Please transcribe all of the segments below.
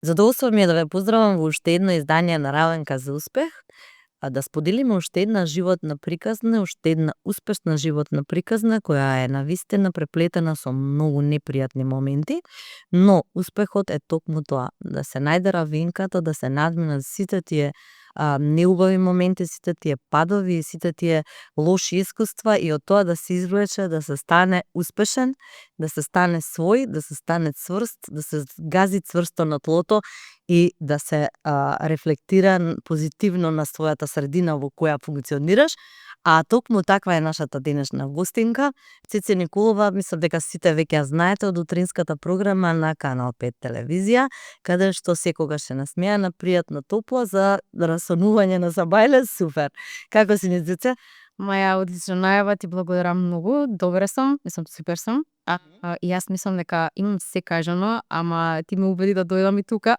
Задоволство ми е да ве поздравам во уште едно издание на Равенка за успех, а да споделиме уште една животна приказна, уште една успешна животна приказна која е навистина преплетена со многу непријатни моменти, но успехот е токму тоа, да се најде равенката, да се надминат сите тие неубави моменти, сите тие падови и сите тие лоши искуства и од тоа да се извлече, да се стане успешен, да се стане свој, да се стане цврст, да се гази цврсто на тлото и да се рефлектира позитивно на својата средина во која функционираш. А токму таква е нашата денешна гостинка, Цеци Николова. Мислам дека сите веќе ја знаете од утринската програма на Канал 5 телевизија, каде што секогаш е насмејана, пријатна, топла за расонување на забајле. Супер. Како си, Цеце? Маја одлична најава, ти благодарам многу. Добре сум, мислам супер сум. И јас мислам дека имам се кажано, ама ти ме убеди да дојдам и тука.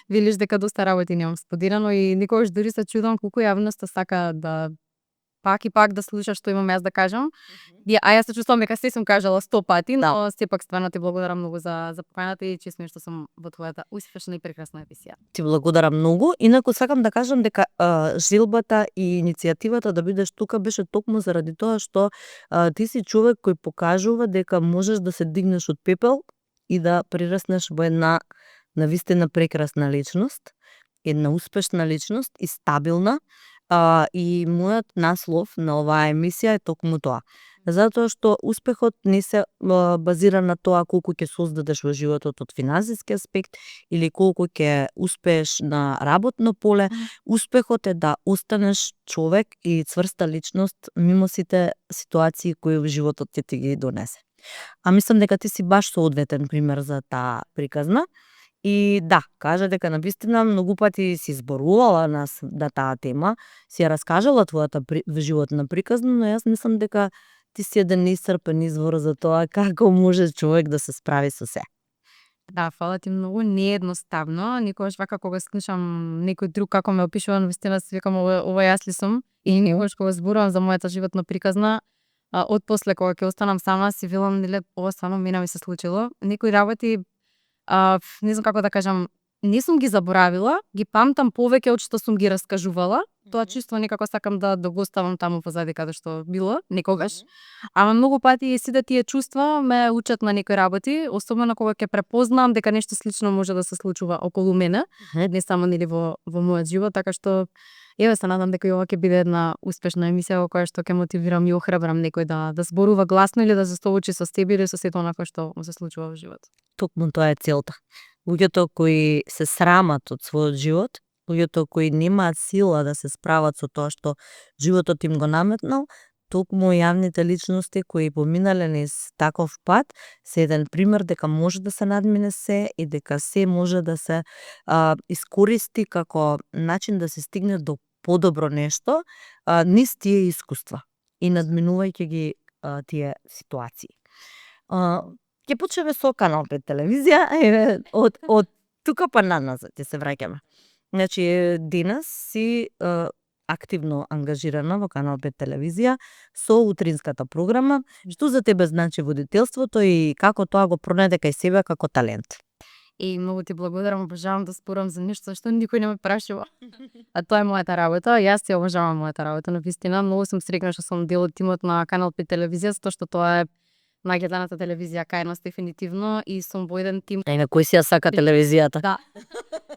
Велиш дека доста работи немам споделено и никогаш дури се чудам колку јавноста сака да пак и пак да слуша што имам јас да кажам. Јас се чувствувам дека се сум кажала 100 пати, но сепак стварно ти благодарам многу за поканата и чест ми е што сум во твојата успешна и прекрасна емисија. Ти благодарам многу. Инаку сакам да кажам дека желбата и иницијативата да бидеш тука беше токму заради тоа што ти си човек кој покажува дека можеш да се дигнеш од пепел и да прираснеш во една навистина прекрасна личност, една успешна личност и стабилна. И мојот наслов на оваа емисија е токму тоа. Затоа што успехот не се базира на тоа колку ќе создадеш во животот од финансиски аспект или колку ќе успееш на работно поле. Успехот е да останеш човек и цврста личност мимо сите ситуации кои во животот ти ги донесе. А мислам дека ти си баш соодветен пример за таа приказна. И да, кажа дека навистина многу пати си зборувала на таа тема, си ја раскажала твојата животна приказна, но јас мислам дека ти си еден неисцрпен извор за тоа како може човек да се справи со се. Да, фала ти многу, не е едноставно. Никогаш вака кога слушам некој друг како ме опишува, навистина си викам ова јас ли сум? И никогаш кога зборувам за мојата животна приказна, од после кога ќе останам сама си велам нели ова стварно мене ми се случило. Некои работи не знам како да кажам, не сум ги заборавила, ги памтам повеќе од што сум ги раскажувала. Тоа чувство некако сакам да го оставам таму позади каде што било, некогаш. Ама многу пати и сите тие чувства ме учат на некои работи, особено кога ќе препознам дека нешто слично може да се случува околу мене, не само нели во мојот живот, така што еве се надам дека и ова ќе биде една успешна емисија во која што ќе мотивирам и охрабрам некој да зборува гласно или да се соочи со себе или со сето онака што му се случува во животот. Токму тоа е целта. Луѓето кои се срамат од својот живот, луѓето кои немаат сила да се справат со тоа што животот им го наметнал, токму јавните личности кои поминале низ таков пат, се еден пример дека може да се надмине се и дека се може да се искористи како начин да се стигне до подобро нешто низ тие искуства и надминувајќи ги тие ситуации. Ќе почнеме со Канал 5 телевизија, од тука па наназад ќе се враќаме. Значи, денес си активно ангажирана во Канал 5 телевизија со утринската програма. Што за тебе значи водителството и како тоа го пронајде кај себе како талент? И многу ти благодарам, обожавам да спорам за нешто што никој не ме прашува. А тоа е мојата работа. Јас ја обожавам мојата работа, навистина. Многу сум среќна што сум дел од тимот на Канал 5 телевизија, затоа што тоа е најгледаната телевизија кај нас дефинитивно и сум во еден тим. На кој си ја сака телевизијата? Да.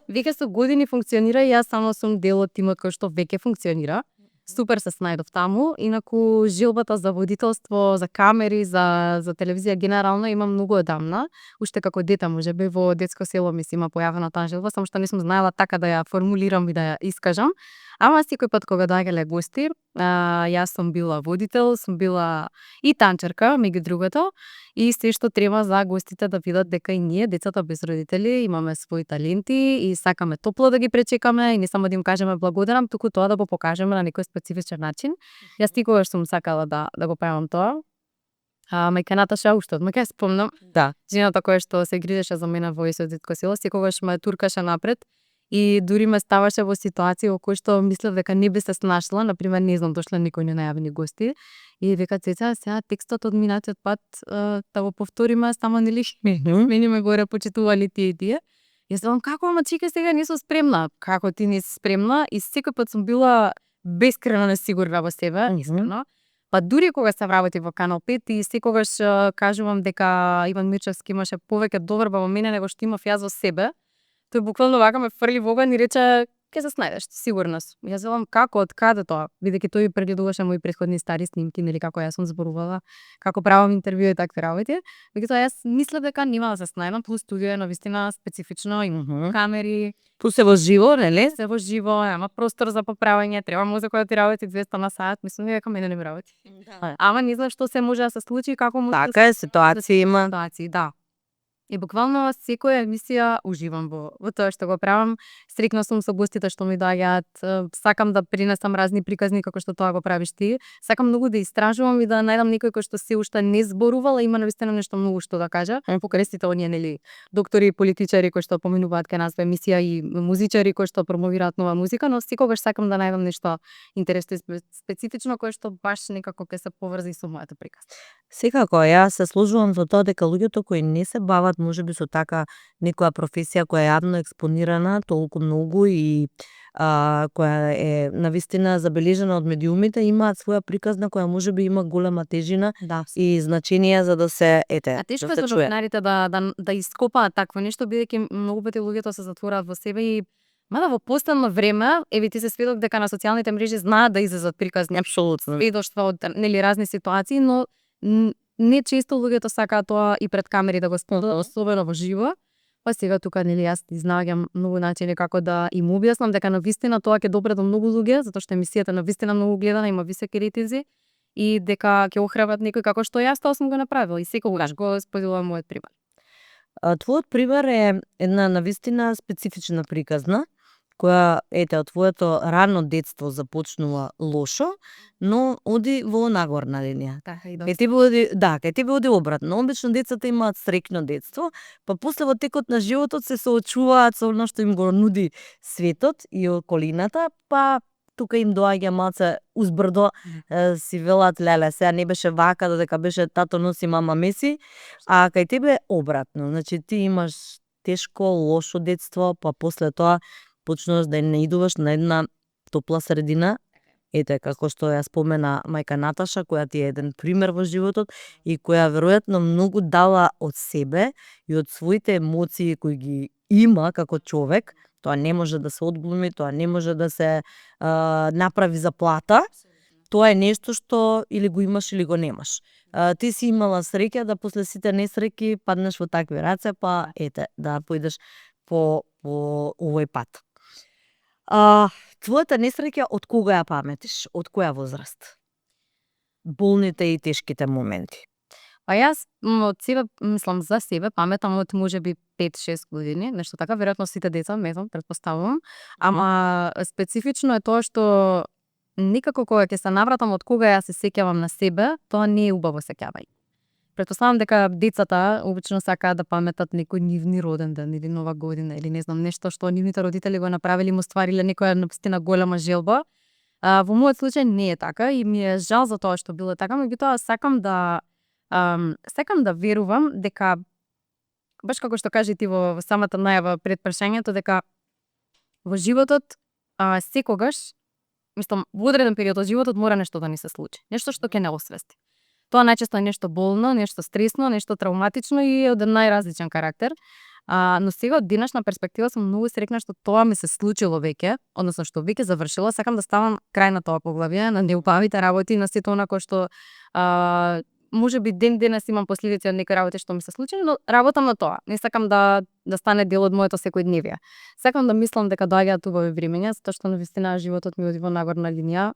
Веќе со години функционира и јас само сум дел од тимот кој што веќе функционира. Супер се снајдов таму. Инаку желбата за водителство, за камери, за телевизија генерално имам многу одамна. Уште како дете можеби во детско село ми се има појавена таа желба, само што не сум знаела така да ја формулирам и да ја искажам. Ама секој пат кога доаѓале гости, јас сум била водител, сум била и танчерка, меѓу другото, и се што треба за гостите да видат дека и ние, децата без родители, имаме своји таленти и сакаме топло да ги пречекаме и не само да им кажеме благодарам, туку тоа да го покажеме на некој специфичен начин. Јас никогаш сум сакала да го правам тоа. Мајка Наташа, уште од мајка спомнам, Да. жената која што се грижеше за мене во детско село, секогаш ме туркаше напред. И дури ме ставаше во ситуација во кој што мислев дека не би се снашла, например, не знам, дошле некои ненајавени гости и века Цеца, сега текстот од минатиот пат да го повториме, само нели мене ме го репочитували тие. Јас велам како ама чекај сега не сум спремна. Како ти не си спремна? И секој пат сум била бескрено несигурна во себе, искрено. Па дури кога сам работи во Канал 5 и секогаш кажувам дека Иван Мирчевски имаше повеќе доверба во мене него што имав јас во себе. Тој буквално вака ме фрли во оган и рече ќе се снајдеш, сигурна сум. Јас велам како, од каде тоа? Бидејќи тој прегледуваше мои претходни стари снимки, нели како јас сум зборувала, како правам интервју и такви работи. Меѓутоа јас мислев дека нема да се снајдам, плюс студио е навистина специфично, има камери, Ту се во живо, нели? се во живо, нема простор за поправање, треба мозок да ти работи 200 на сат, мислам дека мене не ми работи. Ама не знам што се може да се случи, како може Така е, ситуација има. ситуации, да. И буквално секоја емисија уживам во тоа што го правам. Стрикна сум со гостите што ми доаѓаат. Сакам да принесам разни приказни како што тоа го правиш ти. Сакам многу да истражувам и да најдам некој кој што се уште не зборувал, а има навистина нешто многу што да каже. Покрај сите оние нели доктори и политичари кои што поминуваат кај нас во емисија и музичари кои што промовираат нова музика, но секогаш сакам да најдам нешто интересно и специфично кое што баш некако ќе се поврзе со мојата приказна. Секако, јас се сложувам со тоа дека луѓето кои не се бават можеби со така некоја професија која е јавно експонирана толку многу и која е навистина забележана од медиумите, имаат своја приказна која можеби има голема тежина Да. и значение за да се А тешко да е се за чуе. новинарите да ископаат такво нешто, бидејќи многу пати луѓето се затвораат во себе и мада во последно време, еве ти се сведок дека на социјалните мрежи знаат да излезат приказни Апсолутно. сведоштва од нели разни ситуации, но не често луѓето сакаат тоа и пред камери да го споделат, особено во живо. Па сега тука нели јас изнаоѓам многу начини како да им објаснам дека навистина тоа ќе допре до многу луѓе, затоа што емисијата навистина многу гледана, има високи рейтинзи и дека ќе охрабрат некој како што јас тоа сум го направила и секогаш го споделувам мојот пример. Твојот пример е една навистина специфична приказна, која од твоето рано детство започнува лошо, но оди во нагорна линија. Така и Кај тебе оди, да, кај тебе оди обратно. Обично децата имаат среќно детство, па после во текот на животот се соочуваат со она што им го нуди светот и околината, па тука им доаѓа малце узбрдо, си велат леле, сега не беше вака, додека беше тато носи, мама меси, а кај тебе обратно. Значи ти имаш тешко, лошо детство, па после тоа почнуваш да наидуваш на една топла средина. Ете, како што ја спомена мајка Наташа, која ти е еден пример во животот и која веројатно многу дала од себе и од своите емоции кои ги има како човек. Тоа не може да се одглуми, тоа не може да се направи за плата. Тоа е нешто што или го имаш или го немаш. Ти си имала среќа да после сите несреќи паднеш во такви раце, па ете, да поидеш по овој пат. Твојата несреќа од кога ја паметиш? Од која возраст? Болните и тешките моменти. Па јас од себе, мислам за себе, паметам од можеби 5-6 години, нешто така, веројатно сите деца, не знам, претпоставувам. Ама специфично е тоа што никако кога ќе се навратам од кога јас се сеќавам на себе, тоа не е убаво сеќавање. Претпоставам дека децата обично сакаат да паметат некој нивни роден ден или нова година или не знам нешто што нивните родители го направиле, им оствариле некоја навистина голема желба. Во мојот случај не е така и ми е жал за тоа што било така, меѓутоа сакам да верувам дека баш како што кажи ти во самата најава пред прашањето, дека во животот секогаш, мислам, во одреден период од животот мора нешто да ни се случи, нешто што ќе не освести. Тоа најчесто е нешто болно, нешто стресно, нешто травматично и од најразличен карактер. Но сега од денешна перспектива сум многу среќна што тоа ми се случило веќе, односно што веќе завршила, сакам да ставам крај на тоа поглавје, на неубавите работи, на сето она кој што можеби ден денес имам последици од некои работи што ми се случило, но работам на тоа. Не сакам да стане дел од моето секојдневие. Сакам да мислам дека доаѓаат убави времиња, затоа што навистина животот ми оди во нагорна линија,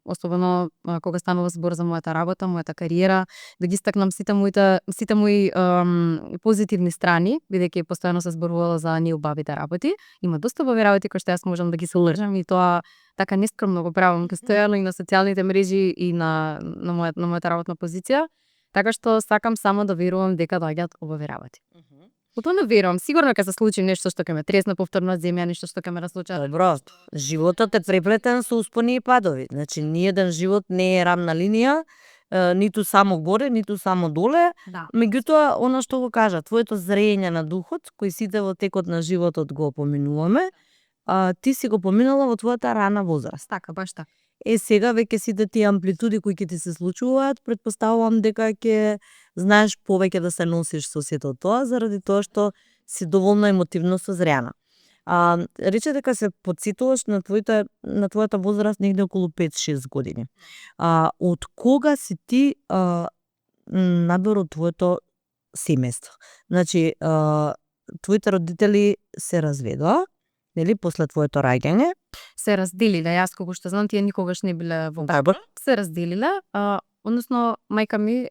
особено кога станува збор за мојата работа, мојата кариера, да ги истакнам сите мои позитивни страни, бидејќи постојано се зборувала за неубавите работи. Има доста убави работи кои што јас можам да ги содржам и тоа така нескромно го правам, постојано и на социјалните мрежи и на мојата работна позиција, така што сакам само да верувам дека доаѓаат убави работи. Во тоа не верувам, сигурно ќе се случи нешто што ќе ме тресне повторно од земја, нешто што ќе ме разлучи. Добро, животот е преплетен со успони и падови. Значи, ниеден живот не е рамна линија ниту само горе, ниту само доле. Да. Меѓутоа, она што го кажа, твоето зрење на духот, кој сите во текот на животот го поминуваме, ти си го поминала во твојата рана возраст. Така, баш така. Сега веќе сите тие амплитуди кои ќе ти се случуваат, претпоставувам дека ќе знаеш повеќе да се носиш со сето тоа, заради тоа што си доволно емотивно созряна. Рече дека се потсетуваш на твојата возраст негде околу 5-6 години. Од кога си ти надвор од твоето семејство? Значи, твоите родители се разведоа, нели, после твоето раѓање? Се разделиле, јас колку што знам, тие никогаш не биле во Добро. се разделиле, односно мајка ми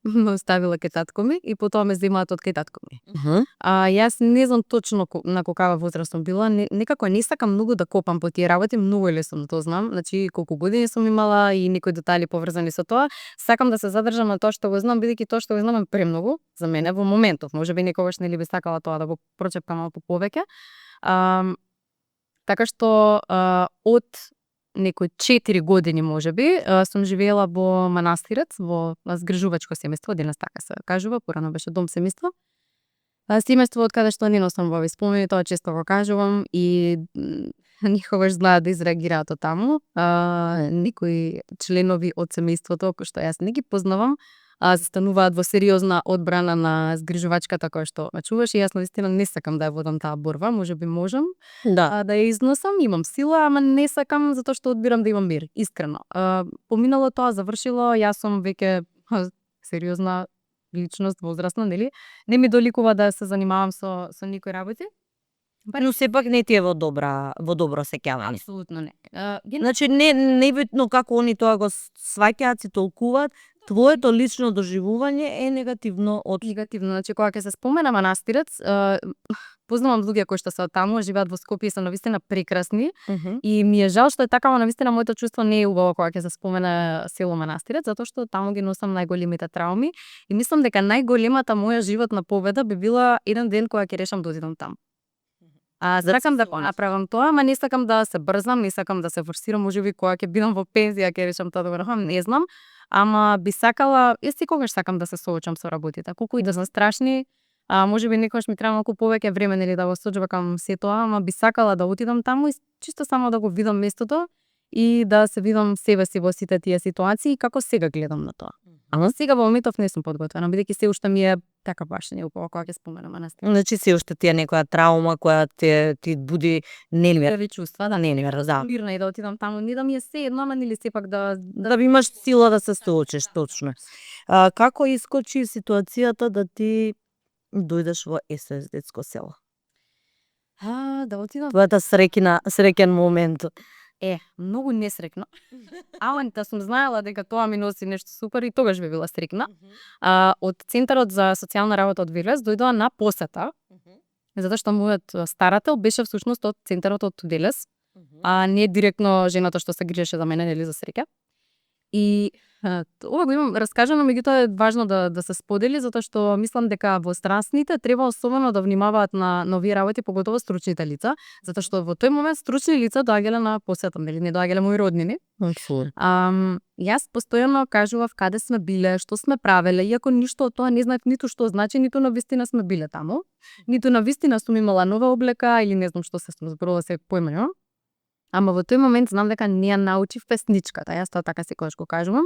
ме оставила кај татко ми и потоа ме земаат од кај татко ми. Јас не знам точно на колкава возраст сум била, некако не сакам многу да копам по тие работи, многу лесно тоа знам, значи колку години сум имала и некои детали поврзани со тоа. Сакам да се задржам на тоа што го знам, бидејќи тоа што го знам е премногу за мене во моментов. Можеби некогаш нели би сакала тоа да го прочепкам малку повеќе. Така што од некои 4 години можеби сум живеела во манастирец, во згрижувачко семејство, денес така се кажува, порано беше дом семејство. Семејство од каде што не носам во спомени, тоа често го кажувам и никогаш злаа да изреагираат од таму. Некои членови од семејството, кои што јас не ги познавам, застануваат во сериозна одбрана на згрижувачката која што ме чуваш и јас наистина не сакам да ја водам таа борба, можеби можам да ја износам, имам сила, ама не сакам затоа што одбирам да имам мир, искрено. Поминало тоа, завршило, јас сум веќе сериозна личност, возрастна, нели? Не ми доликува да се занимавам со никои работи. Но сепак не ти е во добро сеќавање. Апсолутно не. Значи не битно како они тоа го сваќаат, си толкуваат, твоето лично доживување е негативно негативно. Значи кога ќе се спомена манастирец, познавам луѓе кои што се од таму, живеат во Скопје и се навистина прекрасни и ми е жал што е така, но навистина моето чувство не е убаво кога ќе се спомена село Манастирец, затоа што таму ги носам најголемите трауми и мислам дека најголемата моја животна победа би била еден ден кога ќе решам да одидам таму. Сакам да го направам тоа, ама не сакам да се брзам, не сакам да се форсирам, можеби кога ќе бидам во пензија ќе решам тоа да го направам, не знам, ама би сакала, јас секогаш сакам да се соочам со работите, колку и да се страшни, можеби некогаш ми треба малку повеќе време нели да го соџбакам се тоа, ама би сакала да отидам таму и чисто само да го видам местото и да се видам себе си во сите тие ситуации и како сега гледам на тоа. Ама сега во моментов не сум подготвена, бидејќи се уште ми е така баш не убаво кога ќе споменам манастир. Значи се уште ти е некоја траума која ти буди немир чувства, да, немир, да. Мирна и да отидам таму, не да ми е се едно, ама нели сепак да имаш сила да се соочиш, точно. Како искочи ситуацијата да ти дојдеш во СОС детско село? Да отидам. Твојата среќен момент. Многу несрекна. Ама да сум знаела дека тоа ми носи нешто супер и тогаш би била срекна. Од Центарот за социјална работа од Велес дојдоа на посета, затоа што мојот старател беше всушност од Центарот од Велес, а не директно жената што се грижеше за мене, нели, за среќа. И ова го имам раскажано, меѓутоа е важно да се сподели, затоа што мислам дека во страсните треба особено да внимаваат на овие работи, поготово стручните лица, затоа што во тој момент стручни лица доаѓале на посета, нели, не доаѓале мои роднини. Јас постојано кажував каде сме биле, што сме правеле, иако ништо од тоа не знаев ниту што значи, ниту на вистина сме биле таму, ниту на вистина сум имала нова облека или не знам што се сум зборувала, се појма немам. Ама во тој момент знам дека не ја научив песничката, јас тоа така секогаш го кажувам,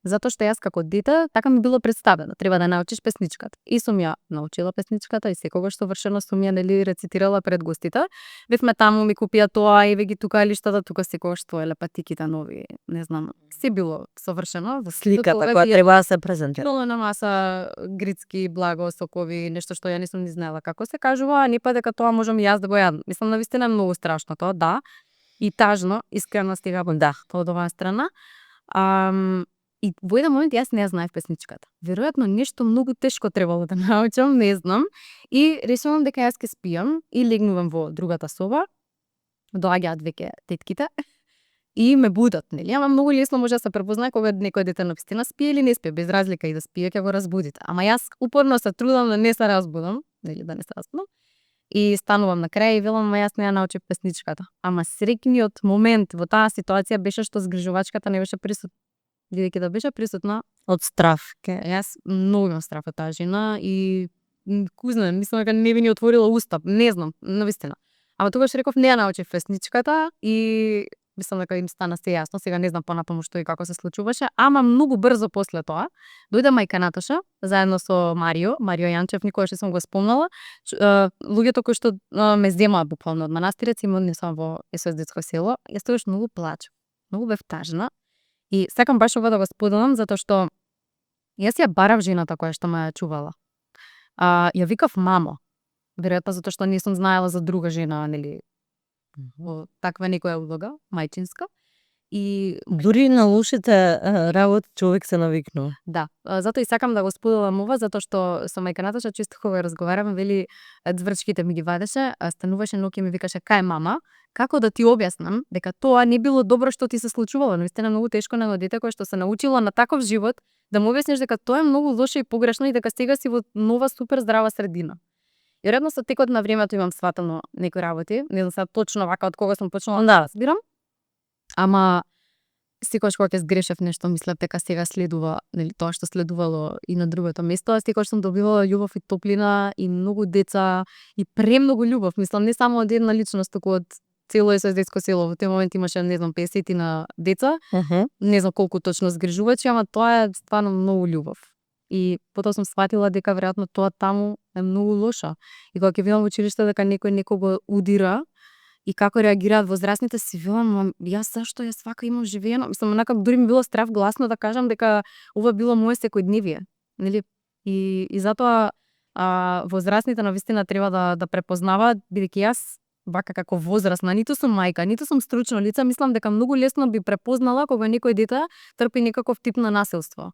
затоа што јас како дете така ми било представено, треба да научиш песничката. И сум ја научила песничката и секогаш совршено сум ја нели рецитирала пред гостите. Бевме таму, ми купија тоа и веќе тука лиштата, тука секогаш стоеле патиките нови, не знам, се било совршено. Сликата која треба да се презентира. Долна маса грицки, благо, сокови, нешто што ја не сум ни знаела како се кажува, а не па дека тоа можам и јас да го јадам. Мислам навистина многу страшно тоа, да. И тажно, искрено стига од оваа страна. И во еден момент јас не ја знаев песничката. Веројатно нешто многу тешко требало да научам, не знам. И решувам дека јас ќе спијам и легнувам во другата соба. Доаѓаат веќе тетките и ме будат, нели? Ама многу лесно може да се препознае кога некој дете навистина спие или не спие, без разлика и да спие ќе го разбудите. Ама јас упорно се трудам да не се разбудам, нели, да не се разбудам. И станувам на крај и велам, ама јас не ја научив песничката. Ама среќниот момент во таа ситуација беше што згрижувачката не беше присутна. бидејќи да беше присутна. Од страф. Јас многу имам страф од таа жена и кузна, мислам дека не би ни отворила уста, не знам, навистина. Ама тогаш реков не ја научив песничката и мислам дека им стана се јасно, сега не знам понатаму што и како се случуваше, ама многу брзо после тоа дојде мајка Наташа заедно со Марио Јанчев, никогаш не сум го спомнала. Луѓето кои што ме земаа буквално од манастирец и ме однесоа во СОС детско село. Јас тогаш многу плачев, многу бев тажна и сакам баш ова да го споделам затоа што јас ја барав жената која што ме чувала. Ја викав мамо, веројатно затоа што не сум знаела за друга жена, нели, во таква некоја улога, мајчинска. И дури на лошите работи човек се навикнува. Да, затоа и сакам да го споделам ова, затоа што со мајка Наташа често кога разговараме, вели цврчките ми ги вадеше, стануваше ноќе ми викаше кај мама, како да ти објаснам дека тоа не било добро што ти се случувало, навистина многу тешко на едно дете кое што се научило на таков живот да му објасниш дека тоа е многу лошо и погрешно и дека сега си во нова супер здрава средина. Веројатно со текот на времето имам сватено некои работи, не знам сега точно вака од кога сум почнала да разбирам. Ама секогаш кога ќе сгрешев нешто, мислев дека сега следува, нели, тоа што следувало и на другото место, секогаш сум добивала љубов и топлина и многу деца и премногу љубов, мислам не само од една личност, туку од цело СОС детско село. Во тој момент имаше, не знам, 50 на деца. Не знам колку точно згрижувачи, ама тоа е стварно многу љубов. И потоа сум сфатила дека веројатно тоа таму е многу лошо. И кога ќе видам во училиште дека некој некого удира и како реагираат возрастните, си велам, јас зашто јас вака имам живеено? Мислам, онака дури ми било страв гласно да кажам дека ова било мое секојдневие, нели? И затоа возрастните навистина треба да препознаваат, бидејќи јас вака како возрастна, ниту сум мајка, ниту сум стручно лице, мислам дека многу лесно би препознала кога некој дете трпи некаков тип на насилство.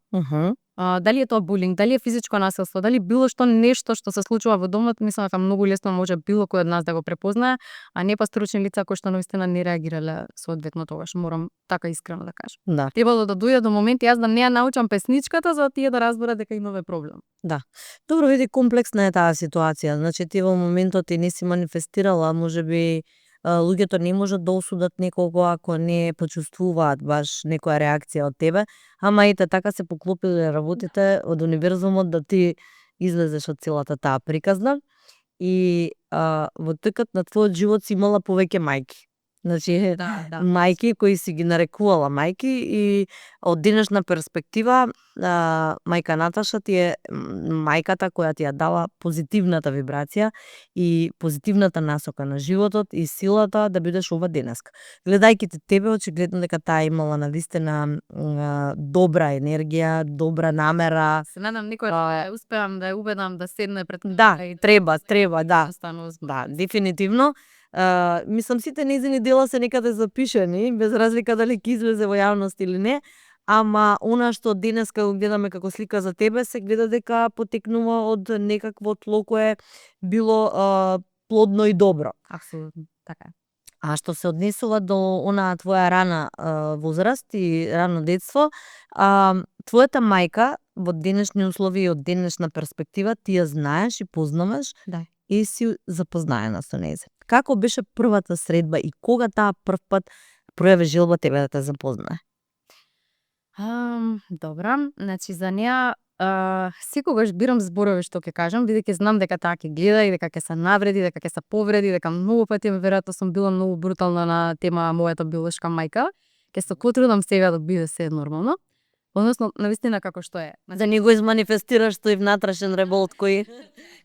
Дали е тоа булинг, дали е физичко насилство, дали било што нешто што се случува во домот, мислам дека многу лесно може било кој од нас да го препознае, а не па стручни лица кои што навистина не реагирале соодветно тогаш, морам така искрено да кажам. Да. Требало да дојде до момент јас да не ја научам песничката за тие да разберат дека имаме проблем. Да. Добро, види, комплексна е таа ситуација. Значи ти во моментот и не си манифестирала, можеби луѓето не можат да осудат некого ако не почувствуваат баш некоја реакција од тебе, ама ете така се поклопиле работите од универзумот да ти излезеш од целата таа приказна и во текот на твојот живот си имала повеќе мајки. Значи, мајки кои си ги нарекувала мајки и од денешна перспектива мајка Наташа ти е мајката која ти ја дала позитивната вибрација и позитивната насока на животот и силата да бидеш ова денеска. Гледајќи те тебе, очигледно дека таа имала навистина добра енергија, добра намера. Се надам никој да успеам да ја убедам да седне пред треба, да, дефинитивно. Мислам сите нејзини дела се некаде запишани, без разлика дали ќе излезе во јавност или не, ама она што денеска го гледаме како слика за тебе, се гледа дека потекнува од некакво тло кое било плодно и добро. Апсолутно, така е. А што се однесува до онаа твоја рана возраст и рано детство, твојата мајка во денешни услови и од денешна перспектива ти ја знаеш и познаваш, да, и си запознаена со нејзе. Како беше првата средба и кога таа прв пат пројави желба тебе да те запознае? Добра, значи за неа секогаш бирам зборови што ќе кажам, бидејќи знам дека таа ќе гледа и дека ќе се навреди, дека ќе се повреди, дека многу пати веројатно сум била многу брутална на тема мојата биолошка мајка. Ќе се потрудам сега да биде се нормално. Односно, навистина како што е. Да не го изманифестираш тој внатрешен револт кој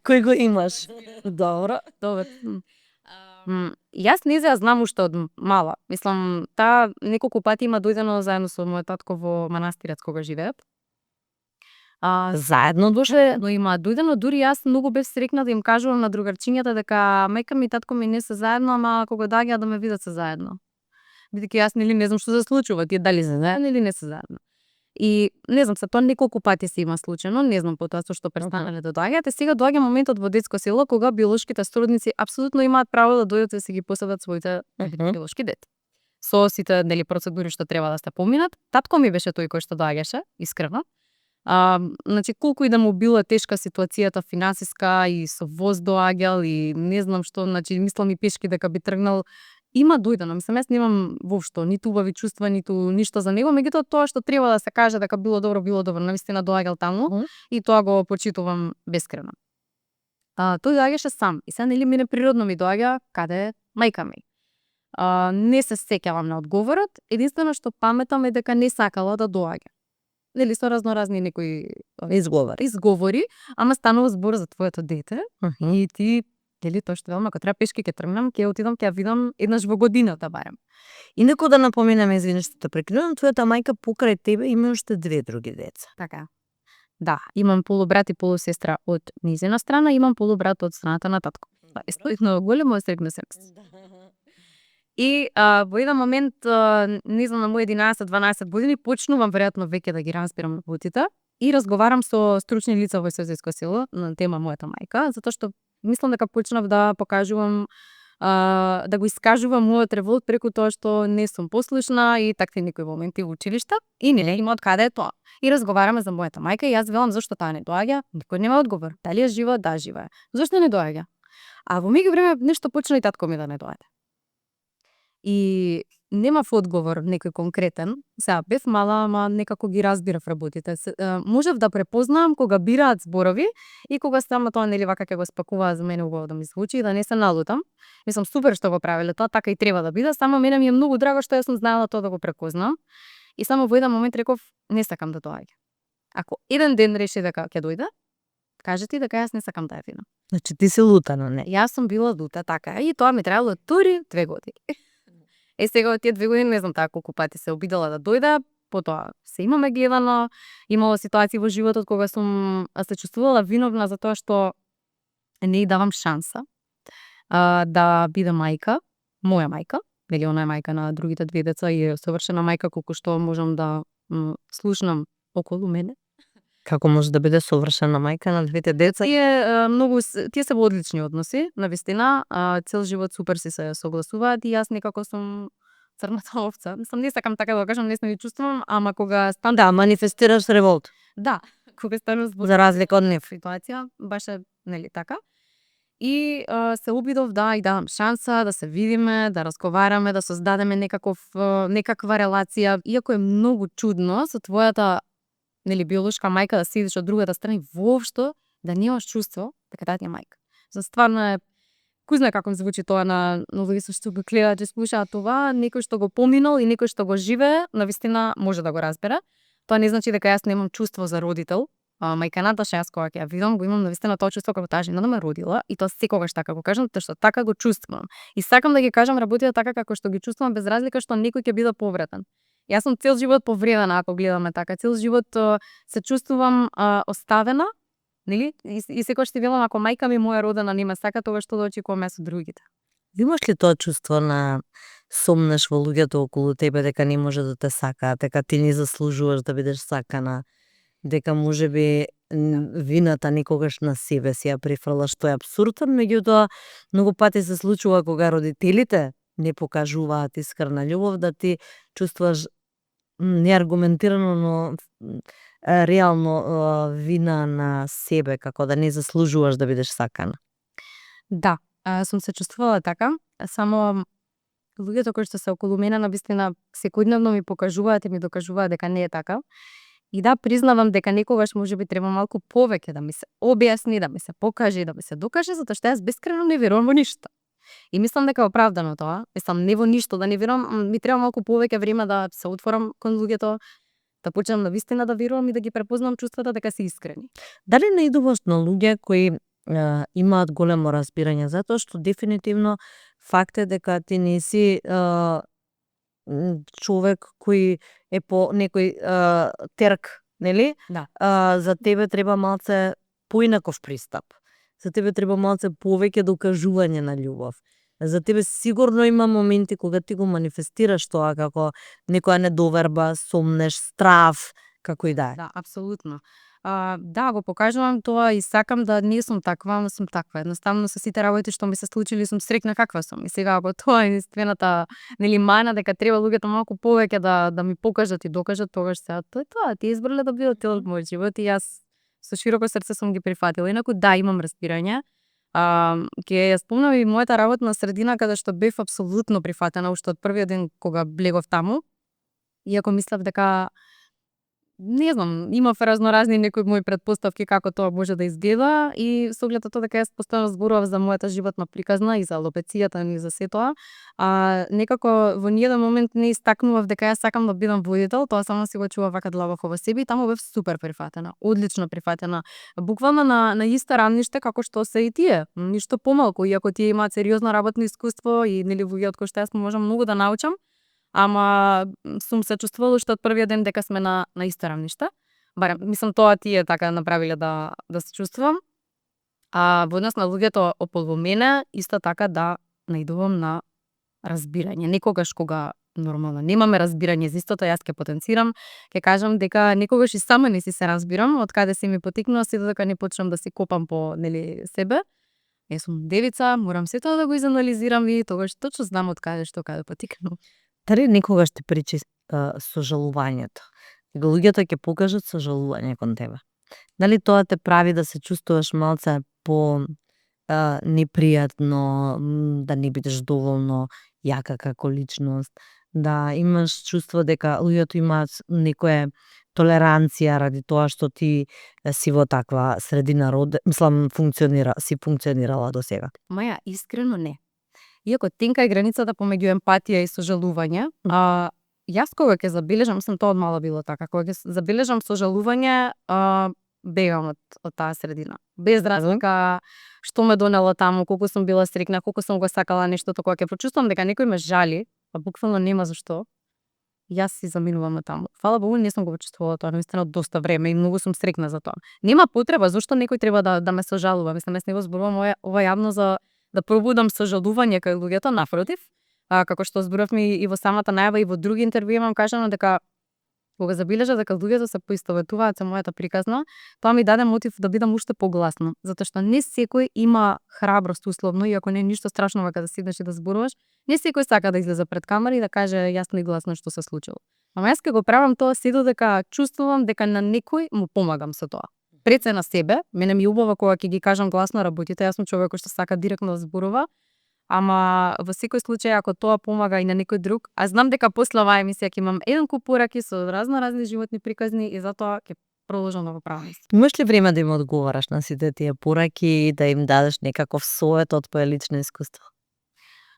го имаш. Добро. Јас не ја знам уште од мала. Мислам, таа неколку пати има дојдено заедно со мојот татко во манастирец кога живеат. Заедно дошле? Но има дојдено, дури јас многу бев срекна да им кажувам на другарчињата дека мајка ми и татко ми не се заедно, ама кога доаѓаат да ме видат се заедно. Бидејќи јас нели не знам што се случува, тие дали се заедно или не се заедно. И не знам, се тоа неколку пати се има случајно, не знам потоа со што престанале да доаѓаат. Сега доаѓа моментот во детско село кога биолошките сродници апсолутно имаат право да дојдат да се ги посадат своите биолошки деца. Со сите нели процедури што треба да се поминат. Татко ми беше тој кој што доаѓаше, искрено. Значи колку и да му била тешка ситуацијата финансиска и со воз доаѓал и не знам што, значи мислам и пешки дека би тргнал има дојдено, мислам, јас немам воопшто ниту убави чувства, ниту ништо за него, меѓутоа тоа што треба да се каже дека било добро, навистина доаѓал таму и тоа го почитувам бескрено. Тој доаѓаше сам и сега нели мене природно ми доаѓа каде е мајка ми. Не се сеќавам на одговорот, единствено што паметам е дека не сакала да доаѓа. Нели со разноразни некои изговори, ама станува збор за твоето дете и ти нели тоа што велам, ако треба пешки ќе тргнам, ќе отидам, ќе ја видам еднаш во годината барем. Инаку да напоменеме, извини што те прекинувам, твојата мајка покрај тебе има уште 2 други деца. Така. Да, имам полубрат и полусестра од низина страна, имам полубрат од страната на татко. Историсно големо срекно семејство. И во еден момент, не знам, на мој 11-12 години, почнувам веројатно веќе да ги разбирам работите и разговарам со стручни лица во Сојузско село на тема мојата мајка, затоа што мислам дека почнав да покажувам, да го искажувам мојот револт преку тоа што не сум послушна и такви некои моменти во училиште и не има од каде е тоа. И разговараме за мојата мајка и јас велам зошто таа не доаѓа, никој нема одговор. Дали е жива? Да, жива е. Зошто не доаѓа? А во меѓувреме нешто почна и татко ми да не доаѓа. И немав одговор некој конкретен. Сега бев мала, ама некако ги разбирав работите. Можев да препознам кога бираат зборови и кога само тоа нели вака ќе го спакуваат за мене убаво да ми звучи и да не се налутам. Мислам супер што го правеле тоа, така и треба да биде, само мене ми е многу драго што јас сум знаела тоа да го препознам. И само во еден момент реков не сакам да доаѓа. Ако еден ден реши дека ќе дојде, кажи ти дека јас не сакам да ја видам. Значи ти си лута на не. Јас сум била лута, така и тоа ми требало тури 2 години. Сега од тие 2 години не знам таа колку пати се обидела да дојде, потоа се имаме гледано, имало ситуации во животот кога сум се чувствувала виновна за тоа што не ѝ давам шанса да биде мајка, моја мајка, нели она е мајка на другите 2 деца и е совршена мајка колку што можам да слушнам околу мене. Како може да биде совршена мајка на 2 деца? Тие се во одлични односи, навистина, цел живот супер си се согласуваат и јас некако сум црната овца. Мислам, не сакам така да го кажам, не се чувствувам, ама кога стан Да, манифестираш револт. Да, кога станам за разлика од нив ситуација, баш е нели така. И се обидов да и давам шанса да се видиме, да разговараме, да создадеме некаква релација, иако е многу чудно со твојата нели биолошка мајка да седиш од другата страна и воопшто да немаш чувство дека таа ти е мајка. За стварно е кој знае како звучи тоа на луѓе што го гледаат и слушаат това, некој што го поминал и некој што го живее, навистина може да го разбере. Тоа не значи дека јас немам чувство за родител. Мајка Наташа, јас кога ќе ја видам, го имам навистина тоа чувство како таа жена да ме родила и тоа секогаш така го кажам, тоа што така го чувствувам. И сакам да ги кажам работите така како што ги чувствувам без разлика што некој ќе биде повреден. Јас сум цел живот повредена ако гледаме така. Цел живот се чувствувам оставена, нели? И секогаш ти велам ако мајка ми моја родена не ме сака, тогаш што да очекувам јас од другите. Имаш ли тоа чувство на сомнеш во луѓето околу тебе дека не може да те сакаат, дека ти не заслужуваш да бидеш сакана, дека можеби вината никогаш на себе си ја префрлаш, што е апсурдно, меѓутоа многу пати се случува кога родителите не покажуваат искрена љубов, да ти чувствуваш неаргументирано, но реално вина на себе, како да не заслужуваш да бидеш сакана. Да, сум се чувствувала така, само луѓето кои што се околу мене навистина секојдневно ми покажуваат и ми докажуваат дека не е така. И да, признавам дека некогаш можеби треба малку повеќе да ми се објасни, да ми се покаже и да ми се докаже, затоа што јас бескрено не верувам во ништо. И мислам дека е оправдано тоа. Мислам, не во ништо да не верувам, ми треба малку повеќе време да се отворам кон луѓето, да почнам навистина да верувам и да ги препознам чувствата дека се искрени. Дали наидуваш на луѓе кои имаат големо разбирање, затоа што дефинитивно факт е дека ти не си човек кој е по некој терк, нели? Да. За тебе треба малце поинаков пристап. За тебе треба малце повеќе докажување на љубов. За тебе сигурно има моменти кога ти го манифестираш тоа како некоја недоверба, сомнеш, страв, како и да е. Да, апсолутно. Да, го покажувам тоа и сакам да не сум таква, ама сум таква. Едноставно со сите работи што ми се случили сум срекна каква сум. И сега ако тоа е единствената нели мана дека треба луѓето малку повеќе да ми покажат и докажат, тогаш сега тоа ти избрале да бидат дел од мојот живот и јас со широко срце сум ги прифатила. Инаку да, имам разбирање. Ќе ја спомнам и мојата работна средина каде што бев апсолутно прифатена уште од првиот ден кога влегов таму. Иако мислев дека не знам, имав разноразни некои мои претпоставки како тоа може да изгледа и со оглед на тоа дека јас постојано зборував за мојата животна приказна и за алопецијата и за се тоа, некако во ниеден момент не истакнував дека јас сакам да бидам водител, тоа само си го чував вака длабоко во себе и таму бев супер прифатена, одлично прифатена. Буквално на исто рамниште како што се и тие, ништо помалку, иако тие имаат сериозно работно искуство и нели луѓе од кои што јас можам многу да научам. Ама сум се чувствувала уште од првиот ден дека сме на исто рамниште. Барем, мислам тоа тие така направиле да се чувствувам. Во однос на луѓето околу мене, исто така да наидувам на разбирање. Некогаш кога нормално немаме разбирање за истото, јас ќе потенцирам, ќе кажам дека некогаш и сама не си се разбирам од каде се ми потекнува сето дека не почнам да си копам по нели себе. Јас сум девица, морам сето да го изанализирам и тогаш точно знам од каде потекнува. Дали некогаш ти пречи сожалувањето? Дека луѓето ќе покажат сожалување кон тебе. Дали тоа те прави да се чувствуваш малце по непријатно, да не бидеш доволно јака како личност, да имаш чувство дека луѓето имаат некоја толеранција ради тоа што ти си во таква средина си функционирала до сега? Маја, искрено не. Иако тенка е границата помеѓу емпатија и сожалување, јас кога ќе забележам, мислам тоа од мала било така, кога ќе забележам сожалување, бегам од таа средина. Без разлика што ме донело таму, колку сум била стрикна, колку сум го сакала нештото, кога ќе прочувствувам дека некој ме жали, буквално нема зашто, јас си заминувам таму. Фала Богу, не сум го почувствувала тоа наистина доста време и многу сум стрикна за тоа. Нема потреба, зашто некој треба да ме сожалува. Мислам, јас не го зборувам ова јавно за да пробудам сожалување кај луѓето, напротив, како што зборавме и во самата најава и во други интервјуи имам кажано дека кога забележав дека луѓето се поистоветуваат со мојата приказна, тоа ми даде мотив да бидам уште погласна, затоа што не секој има храброст условно, иако не е ништо страшно кога да седнеш и да зборуваш, не секој сака да излезе пред камера и да каже јасно и гласно што се случило. Ама јас ќе го правам тоа се додека чувствувам дека на некој му помагам со тоа. Пред се на себе, мене ми убава кога ќе ги кажам гласно работите, јас сум човек кој што сака директно да зборува, ама во секој случај ако тоа помага и на некој друг, а знам дека после оваа емисија ќе имам еден куп пораки со разни животни приказни и затоа ќе продолжам да го правам. Имаш ли време да им одговораш на сите тие пораки и да им дадеш некаков совет од твое лично искуство?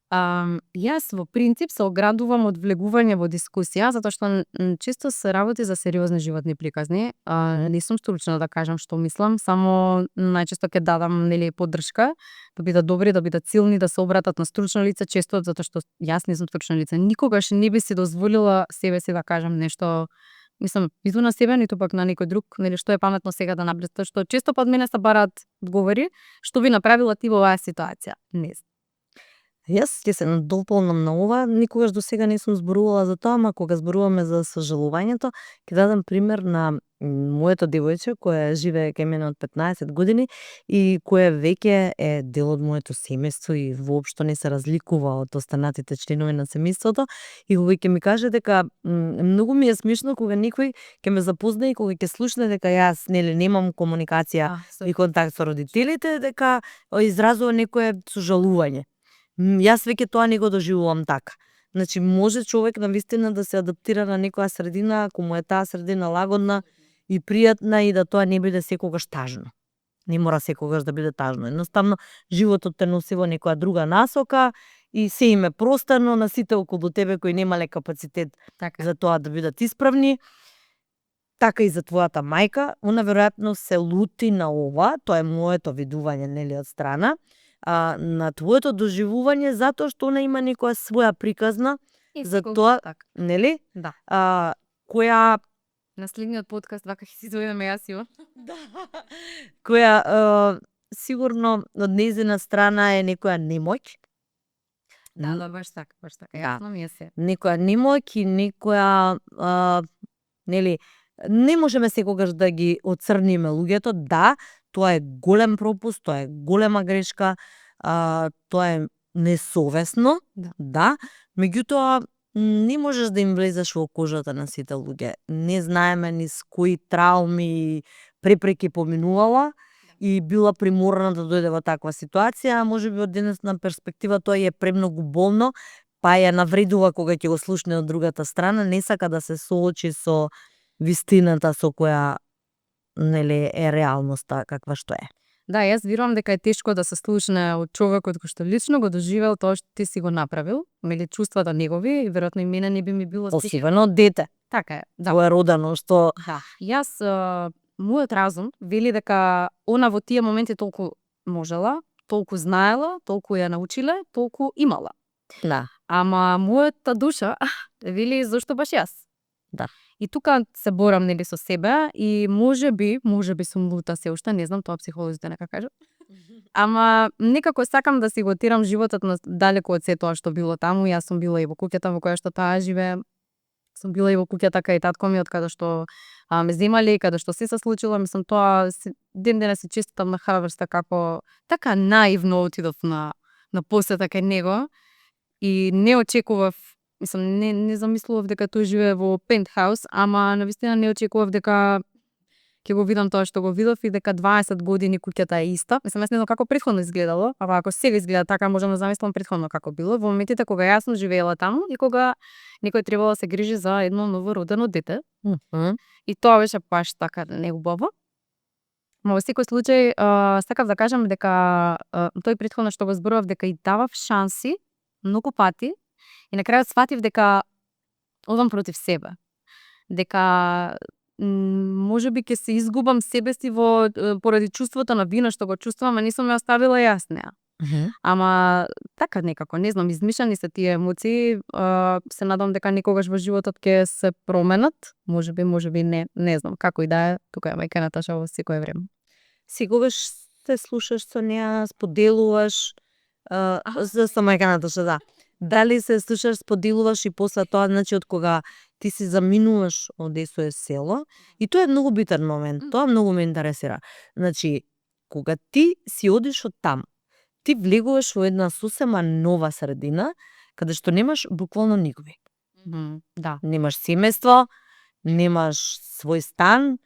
Јас во принцип се оградувам од влегување во дискусија, затоа што често се работи за сериозни животни приказни. Не сум стручна да кажам што мислам, само најчесто ќе дадам нели поддршка, да бидат добри, да бидат силни, да се обратат на стручно лице, често затоа што јас не сум стручно лице. Никогаш не би си дозволила себе си да кажам нешто, мислам, ниту на себе, ниту пак на некој друг, нели што е паметно сега да направиш, тоа што често под мене се бараат одговори, што би направила ти во оваа ситуација. Не знам. Јас ќе се надополнам на ова, никогаш до сега не сум зборувала за тоа, ама кога зборуваме за сожалувањето, ќе дадам пример на моето девојче кое живее кај мене од 15 години и кое веќе е дел од моето семејство и воопшто не се разликува од останатите членови на семејството и уваќе ми каже дека многу ми е смешно кога некој ќе ме запознае и кога ќе слушне дека јас нели немам комуникација и контакт со родителите, дека изразува некое сожалување. Јас веќе тоа не го доживувам така. Значи, може човек навистина да се адаптира на некоја средина, ако му е таа средина лагодна и пријатна и да тоа не биде секогаш тажно. Не мора секогаш да биде тажно. Едноставно, животот те носи во некоја друга насока и се им е простано на сите околу тебе кои немале капацитет за тоа да бидат исправни. Така и за твојата мајка, она веројатно се лути на ова, тоа е моето видување нели од страна, на твоето доживување затоа што она има некоја своја приказна за тоа, нели? Да. Која на следниот подкаст вака ќе си дојдеме јас и он. Да. Која сигурно од нејзина страна е некоја немоќ. Да, баш така, јасно ми е се. Некоја немоќ и некоја нели не можеме секогаш да ги оцрниме луѓето, да, тоа е голем пропуст, тоа е голема грешка, тоа е несовесно, да, меѓутоа не можеш да им влезеш во кожата на сите луѓе. Не знаеме низ кои трауми и препреки поминувала и била приморана да дојде во таква ситуација, а можеби од денесна перспектива тоа е премногу болно, па ја навредува кога ќе го слушне од другата страна, не сака да се соочи со вистината со која нели е реалноста каква што е. Да, јас верувам дека е тешко да се слушне од човекот кој што лично го доживел тоа што ти си го направил, мели чувствата негови, и веројатно и мене не би ми било Особено од дете, Така е, да. кое е родено, што Да. Јас, мојот разум вели дека она во тие моменти толку можела, толку знаела, толку ја научиле, толку имала. да, Ама мојата душа вели зошто баш јас? Да. И тука се борам нели со себе и можеби сум лута се уште, не знам, тоа психолозите нека кажат. Ама некако сакам да си го тирам животот на далеку од се тоа што било таму. Јас сум била и во куќата во која што таа живее. Сум била и во куќата кај татко ми од каде што ме земале и каде што се случило. Мислам тоа ден денес се честитам на храброста како така наивно отидов на посета кај него и не очекував, мислам не замислував дека тој живее во пентхаус, ама навистина не очекував дека ќе го видам тоа што го видов и дека 20 години куќата е иста. Мислам, јас не знам како претходно изгледало, ама ако сега изгледа така, можам да замислам претходно како било. Во моментите кога јас сум живеела таму и кога некој требало да се грижи за едно ново родено дете. И тоа беше баш така неубаво. Но во секој случај, сакав да кажам дека тој претходно што го зборував дека и давав шанси многу пати и на крајот сватив дека одам против себе. Дека можеби ќе се изгубам себе си поради чувството на вина што го чувствувам, а не сум ја оставила јаснеа. Ама така некако, не знам, измишани се тие емоции, се надам дека некогаш во животот ќе се променат, можеби не знам, како и да е, тука е мајка Наташа во секое време. Секогаш се слушаш со неа, споделуваш со мајка Наташа, да. Дали се слушаш, споделуваш и после тоа, значи од кога ти си заминуваш од СОС село, и тоа е многу битен момент, тоа многу ме интересира. Значи, кога ти си одиш од таму, ти влегуваш во една сосема нова средина, каде што немаш буквално никој. Да. Немаш семејство, немаш свој стан,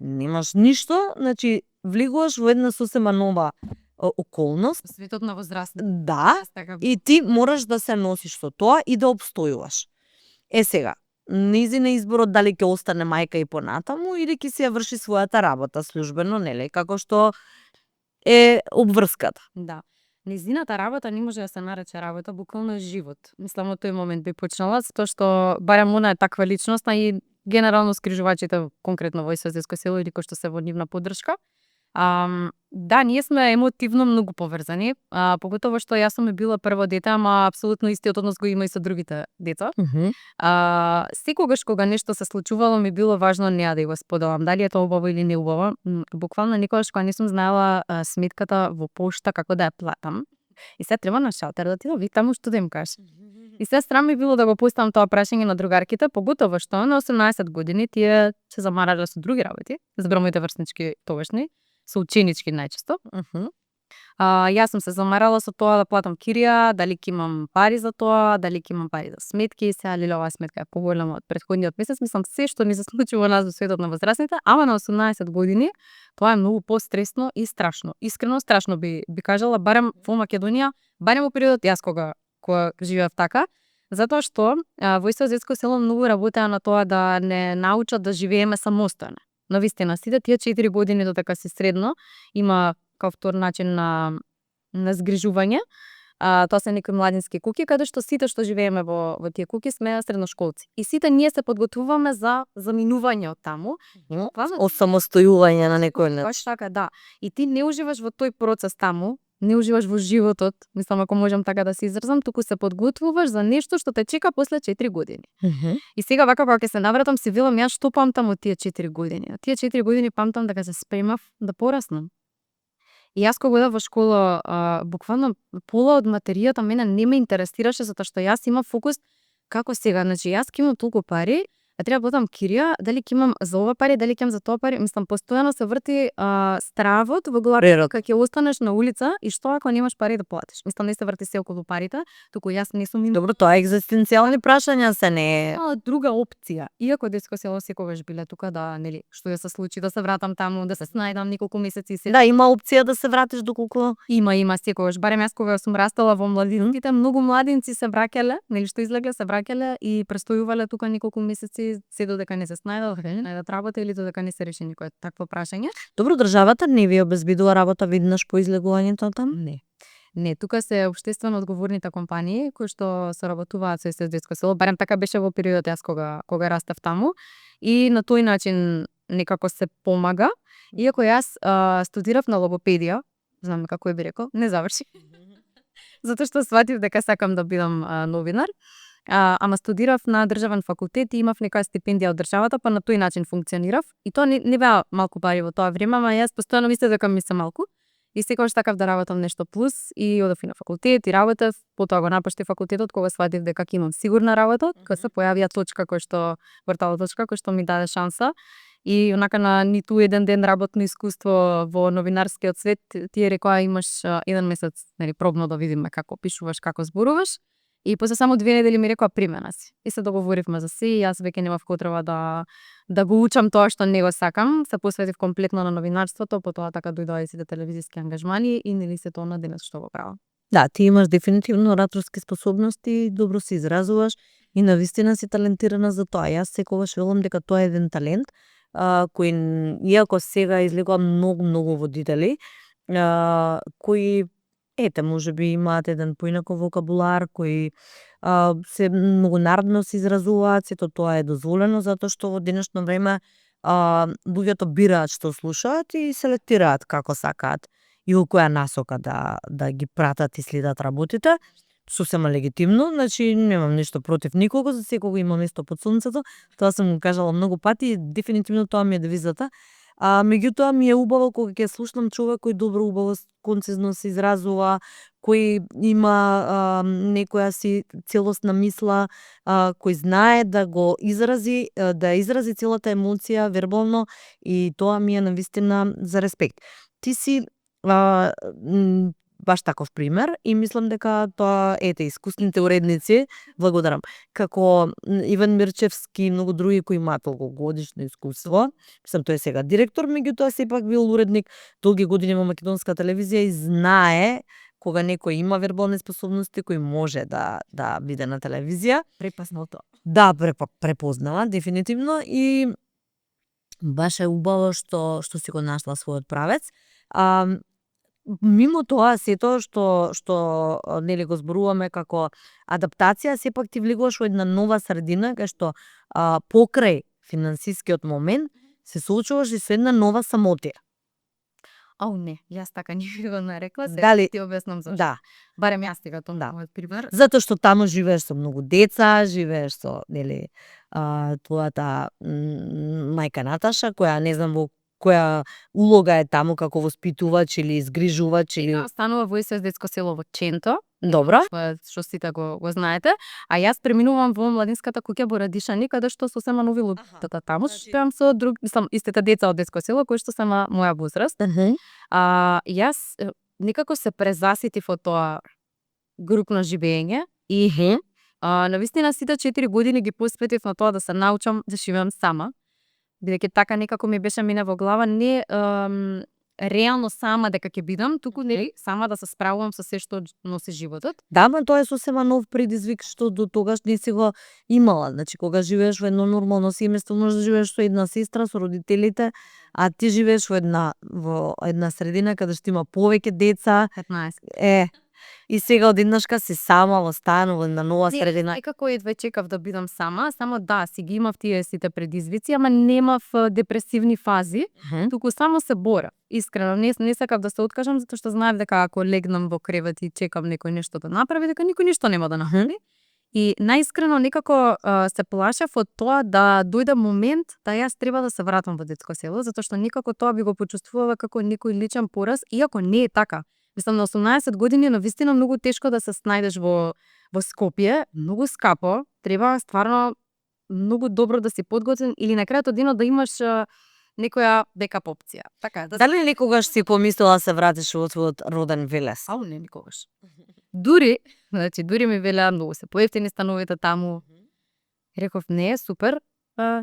немаш ништо, значи влегуваш во една сосема нова околност. Светот на возрастни. Да, и ти мораш да се носиш со тоа и да обстојуваш. Сега, незина изборот дали ќе остане мајка и понатаму или ќе си ја врши својата работа службено, нели, како што е обврската. Да. Незината работа не може да се нарече работа, буквално е живот. Мислам, од тој момент би почнала, затоа што барем она е таква личност, а и генерално скрижувачите, конкретно во СОС село или кои што се во нивна поддршка. Да, ние сме емотивно многу поврзани, поготово што јас сум била прво дете, ама апсолутно истиот однос го има и со другите деца. Секогаш кога нешто се случувало ми било важно неа да го споделам, дали е тоа убаво или не убаво. Буквално некогаш кога не сум знаела сметката во пошта како да ја платам. И се треба на шалтер да отидам и таму што да им кажам. И се срам ми било да го поставам тоа прашање на другарките, поготово што на 18 години тие се замарале со други работи, зборам моите врснички тогашни, со ученички најчесто. Јас сум се замарала со тоа да платам кирија, дали ќе имам пари за тоа, дали ќе имам пари за сметки, сега ли оваа сметка е поголема од претходниот месец, мислам се што ни се случи во нас во светот на возрастните, ама на 18 години тоа е многу постресно и страшно. Искрено страшно би кажала, барем во Македонија, барем во периодот јас кога живеев така, затоа што во СОС село многу работеа на тоа да не научат да живееме самостојно. На вистина, сите тие 4 години додека си средно, има као втор начин на згрижување. Тоа се некои младински куќи, каде што сите што живееме во тие куќи сме средношколци. И сите ние се подготвуваме за заминување од таму. Осамостојување на некој начин. Баш така, да. И ти не уживаш во тој процес таму, не уживаш во животот, мислам ако можам така да се изразам, туку се подготвуваш за нешто што те чека после 4 години. И сега вака кога ќе се навратам си велам јас што памтам од тие 4 години. Од тие 4 години памтам дека се спремав да пораснам. И јас кога одев во школа, буквално пола од материјата мене не ме интересираше затоа што јас имав фокус како сега, значи јас ќе имам толку пари, треба да платам кирија, дали ќе имам за ова пари, дали ќе имам за тоа пари, мислам постојано се врти стравот во главата Природ. кога ќе останеш на улица и што ако немаш пари да платиш. Мислам не се врти се околу парите, туку јас не сум Добро, тоа е екзистенцијални прашања се не е. друга опција. Иако детско село секогаш биле тука да, нели, што ја се случи, да се вратам таму, да се снајдам неколку месеци и се. Да, има опција да се вратиш доколку Има секогаш. Барем јас кога сум растала во младинците, многу младинци се враќале, нели што излегле се враќале и престојувале тука неколку месеци се додека не се најдат работа или додека не се реши никое такво прашање. Добро, државата не ви обезбедува работа веднаш по излегувањето таму? Не. Не, тука се општествено одговорните компании кои што соработуваат со СС детско село, барем така беше во периодот јас кога растав таму и на тој начин некако се помага. Иако јас студирав на логопедија, знам како би рекол, не заврши. Затоа што сватив дека сакам да бидам новинар. Ама студирав на државен факултет и имав нека стипендија од државата, па на тој начин функционирав. И тоа не беа малку пари во тоа време, ама јас постојано мислев дека ми се малку. И секогаш сакав да работам нешто плюс и одев и на факултет и работев, потоа го напуштив факултетот кога сватив дека ќе имам сигурна работа, кога се појавија точка вртала точка кој што ми даде шанса. И онака на ниту еден ден работно искуство во новинарскиот свет, тие рекоа имаш еден месец, нели, пробно да видиме како пишуваш, како зборуваш. И после само 2 недели ми рекоа примена си. И се договоривме за се и јас веќе немав потреба да го учам тоа што не го сакам. Се посветив комплетно на новинарството, потоа така дојдоа и сите телевизиски ангажмани и нели се тоа на денес што го правам. Да, ти имаш дефинитивно ораторски способности, добро се изразуваш и навистина си талентирана за тоа. Јас секогаш велам дека тоа е еден талент кој иако сега излегува многу водители кои можеби имаат еден поинаков вокабулар, кои се многу народно се изразуваат, сето тоа е дозволено затоа што во денешно време луѓето бираат што слушаат и селектираат како сакаат и во која насока да ги пратат и следат работите. Сосема легитимно, значи немам ништо против никого, за секого има место под сонцето. Тоа сум го кажала многу пати и дефинитивно тоа ми е девизата. Меѓутоа ми е убаво кога ќе слушнам човек кој добро убаво концизно се изразува, кој има некоја си целосна мисла, кој знае да го изрази, да изрази целата емоција вербално и тоа ми е навистина за респект. Ти си баш таков пример и мислам дека тоа искусните уредници, благодарам, како Иван Мирчевски и многу други кои имаат годишно искуство. Мислам тој е сега директор, меѓутоа сепак бил уредник долги години во македонска телевизија и знае кога некој има вербални способности, кој може да биде на телевизија. Препознал тоа. Да, препознала дефинитивно и баш е убаво што си го нашла својот правец. Мимо тоа сето што нели го зборуваме како адаптација, сепак ти влегуваш во една нова средина кај што покрај финансискиот момент се соочуваш и со една нова самотија. Не, јас така не би го нарекла, Дали ти објаснам зашто. Да, Барем јас сега тоа мојот пример. затоа што таму живееш со многу деца, живееш со нели твојата мајка Наташа, која не знам во која улога е таму како воспитувач или изгрижувач или Станува во СС детско село во Ченто. Добро. Што сите го знаете, а јас преминувам во младинската куќа во Радишани, каде што сосема нови луѓето таму шпеам со истите деца од детско село кои што се на моја возраст. Јас некако се презаситив од тоа групно живење и навистина сите 4 години ги посветив на тоа да се научам да живеам сама. Бидејќи така некако ми беше мине во глава, не реално сама дека ќе бидам, туку нели сама да се справувам со се што носи животот. Да, ма тоа е сосема нов предизвик што до тогаш не си го имала. Значи кога живееш во едно нормално семејство, можеш да живееш со една сестра, со родителите, а ти живееш во една средина каде што има повеќе деца. 15. И сега одеднашка си сама во стан во една нова средина. Некако едве чекав да бидам сама, само да, си ги имав тие сите предизвици, ама немав депресивни фази, туку само се бора. Искрено, не сакав да се откажам, затоа што знаев дека ако легнам во кревет и чекам некој нешто да направи, дека никој ништо нема да направи. И наискрено некако се плашев од тоа да дојде момент да јас треба да се вратам во детско село, затоа што некако тоа би го почувствувала како некој личен пораз, иако не е така. Мислам, на 18 години навистина многу тешко да се снајдеш во Скопје, многу скапо, треба стварно многу добро да си подготвен или на крајот од денот да имаш некоја бекап опција. Така, Дали некогаш си помислила да се вратиш во твојот роден Велес? Ау, не никогаш. Дури ми велеа многу се поевтини становите таму. Реков не, супер,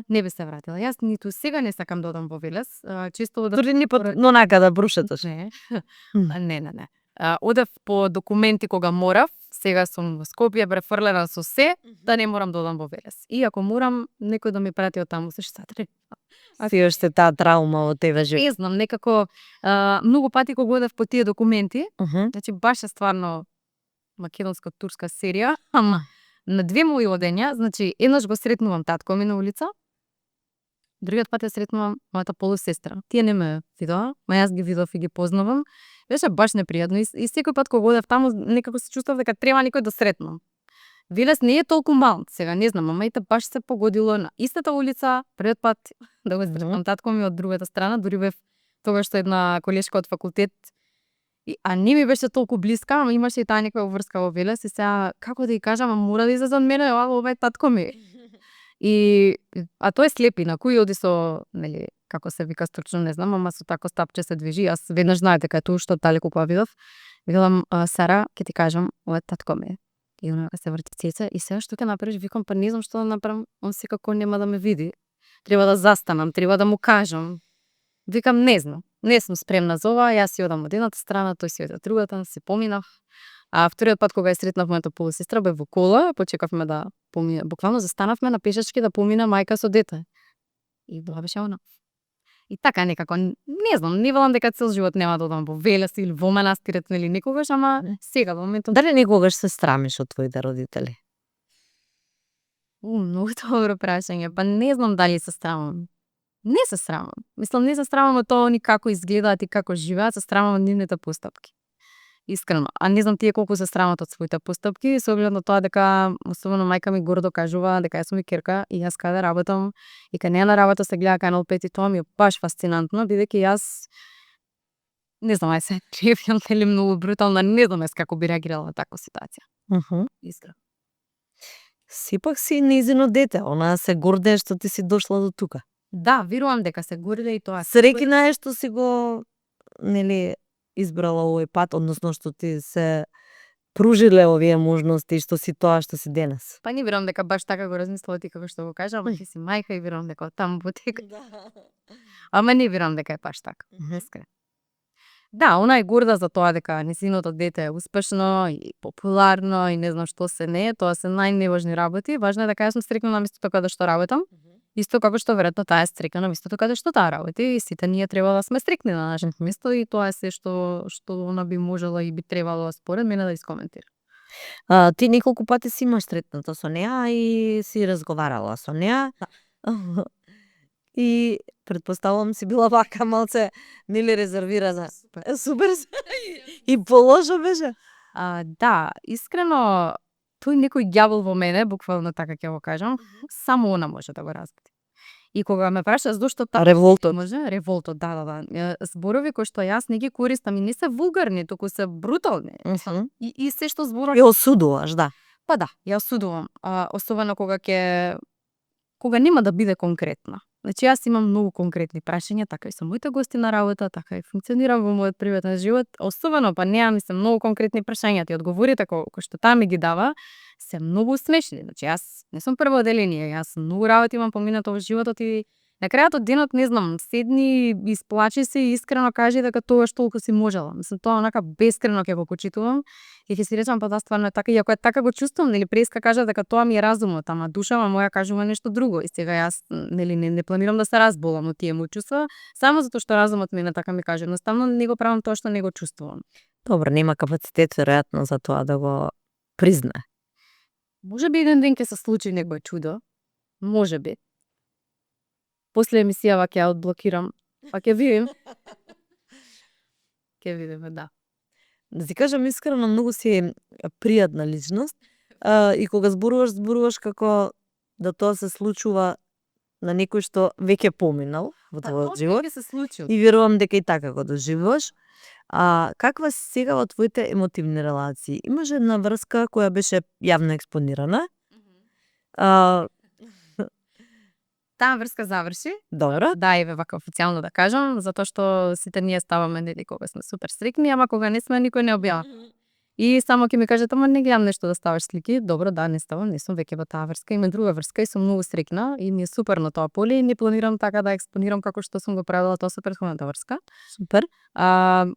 не би се вратила. Јас ниту сега не сакам да одам во Велес, често да Дури ни но накада брушеташ. не. Не. Одев по документи кога морав, сега сум во Скопје префрлена со се, да не морам да одам во Велес. И ако морам некој да ме прати од таму, се што треба. Си уште таа траума од тебе живе. Не знам, некако многу пати кога одев по тие документи, значи баш е стварно македонско-турска серија, ама на 2 мои одења, значи еднаш го сретнувам татко ми на улица, другиот пат ја сретнувам мојата полусестра. Тие не ме видоа, ма јас ги видов и ги познавам. Беше баш непријатно и секој пат кога одев таму некако се чувствав дека треба некој да сретнам. Велес не е толку мал, сега не знам, ама ите баш се погодило на истата улица, првиот пат да го сретнам татко ми од другата страна, дури бев тогаш што една колешка од факултет, а не ми беше толку блиска, ама имаше и таа некоја врска во Велес и сега како да ја кажам, мора да излезе од мене, ова е татко ми. А тој е слеп, на кој оди со, нели, како се вика стручно, не знам, ама со тако стапче се движи. Јас веднаш знаете кај тоа што далеку кога видов, викам Сара, ќе ти кажам, ова е татко ми. И она се врти цеца и сега што ќе направиш, викам па не знам што да направам, он секако нема да ме види. Треба да застанам, треба да му кажам. Викам не знам, не сум спремна за ова, јас си одам од едната страна, тој си од другата, се поминав. А вториот пат кога ја сретнав мојата полусестра, бев во кола, почекавме да помине, буквално застанавме на пешачки да помине мајка со дете. И тоа беше она. И така некако, не знам, не велам дека цел живот нема да одам во Велес или во манастирот или некогаш, ама сега во моментот. Дали некогаш се срамиш од твоите родители? Многу добро прашање, па не знам дали се срамам. Не се срамам. Мислам, не се срамам од тоа они како изгледаат и како живеат, се срамам од нивните постапки. Искрено. А не знам тие колку се срамат од своите постапки, со оглед на тоа дека особено мајка ми гордо кажува дека јас сум и керка и јас каде работам и кај неа на работа се гледа Канал 5 и тоа ми е баш фасцинантно, бидејќи јас не знам, ај се трефјам или многу брутална, не знам како би реагирала на таква ситуација. Искрено. Сепак си нејзино дете, она се гордее што ти си дошла до тука. Да, верувам дека се гордее и тоа. Среќна е што си го, нели, избрала овој пат, односно што ти се пружиле овие можности што си тоа што си денес. Па не верувам дека баш така го размислила ти како што го кажа, ама ти си мајка и верувам дека таму потека. Ама не верувам дека е баш така. Искрено. Да, она е горда за тоа дека незиното дете е успешно и популарно и не знам што се не е, тоа се најневажни работи. Важно е дека јас сум стрекна на местото каде што работам. Исто како што веројатно таа е стрекна на местото каде што таа работи и сите ние треба да сме стрекни на нашето место и тоа е се што она би можела и би требало според мене да искоментира. Ти неколку пати си имаш сретнато со неа и си разговарала со неа. И претпоставувам си била вака малце нели резервирана. Супер. И положо беше. Да, искрено тој некој ѓавол во мене, буквално така ќе го кажам, само она може да го разбуди. И кога ме праша зошто така револтот може, револтот, да. Зборови кои што јас не ги користам и не се вулгарни, туку се брутални. И се што зборуваш ја осудуваш, да. Па да, ја осудувам, особено кога нема да биде конкретна. Значи јас имам многу конкретни прашања, така и со моите гости на работа, така и функционирам во мојот приватен живот, особено па немам се многу конкретни прашања, ти одговорите кои што таа ми ги дава се многу смешни. Значи јас не сум прво одделение, јас многу работи имам поминато во животот и на крајот од денот не знам, седни, исплачи се и искрено кажи дека тоа што толку си можела. Мислам тоа онака бескрено ќе го почитувам и ќе си речам па да стварно е така и ако е така го чувствувам, нели преска кажа дека тоа ми е разумот, ама душава моја кажува нешто друго и сега јас нели не планирам да се разболам од тие мои чувства, само затоа што разумот ми не така ми каже. Едноставно не го правам тоа што не го чувствувам. Добро, нема капацитет веројатно за тоа да го признае. Можеби еден ден ќе се случи некој чудо. Можеби. После емисијава ќе ја одблокирам, па ќе видим. Ќе видиме, да. Да ти кажам искрено, многу си пријатна личност и кога зборуваш како да тоа се случува на некој што веќе поминал во твојот живот. Тоа се случи. И верувам дека и така го доживуваш. Каква си сега во твоите емотивни релации? Имаш една врска која беше јавно експонирана. Таа врска заврши. Добро. Да, еве вака официјално да кажам, затоа што сите ние ставаме нели кога сме супер стрикни, ама кога не сме никој не објава. И само ќе ми кажат, ама не гледам нешто да ставаш слики. Добро, да, не ставам, не сум веќе во таа врска, има друга врска и сум многу стрикна и ми е супер на тоа поле и не планирам така да експонирам како што сум го правила тоа со претходната врска. Супер.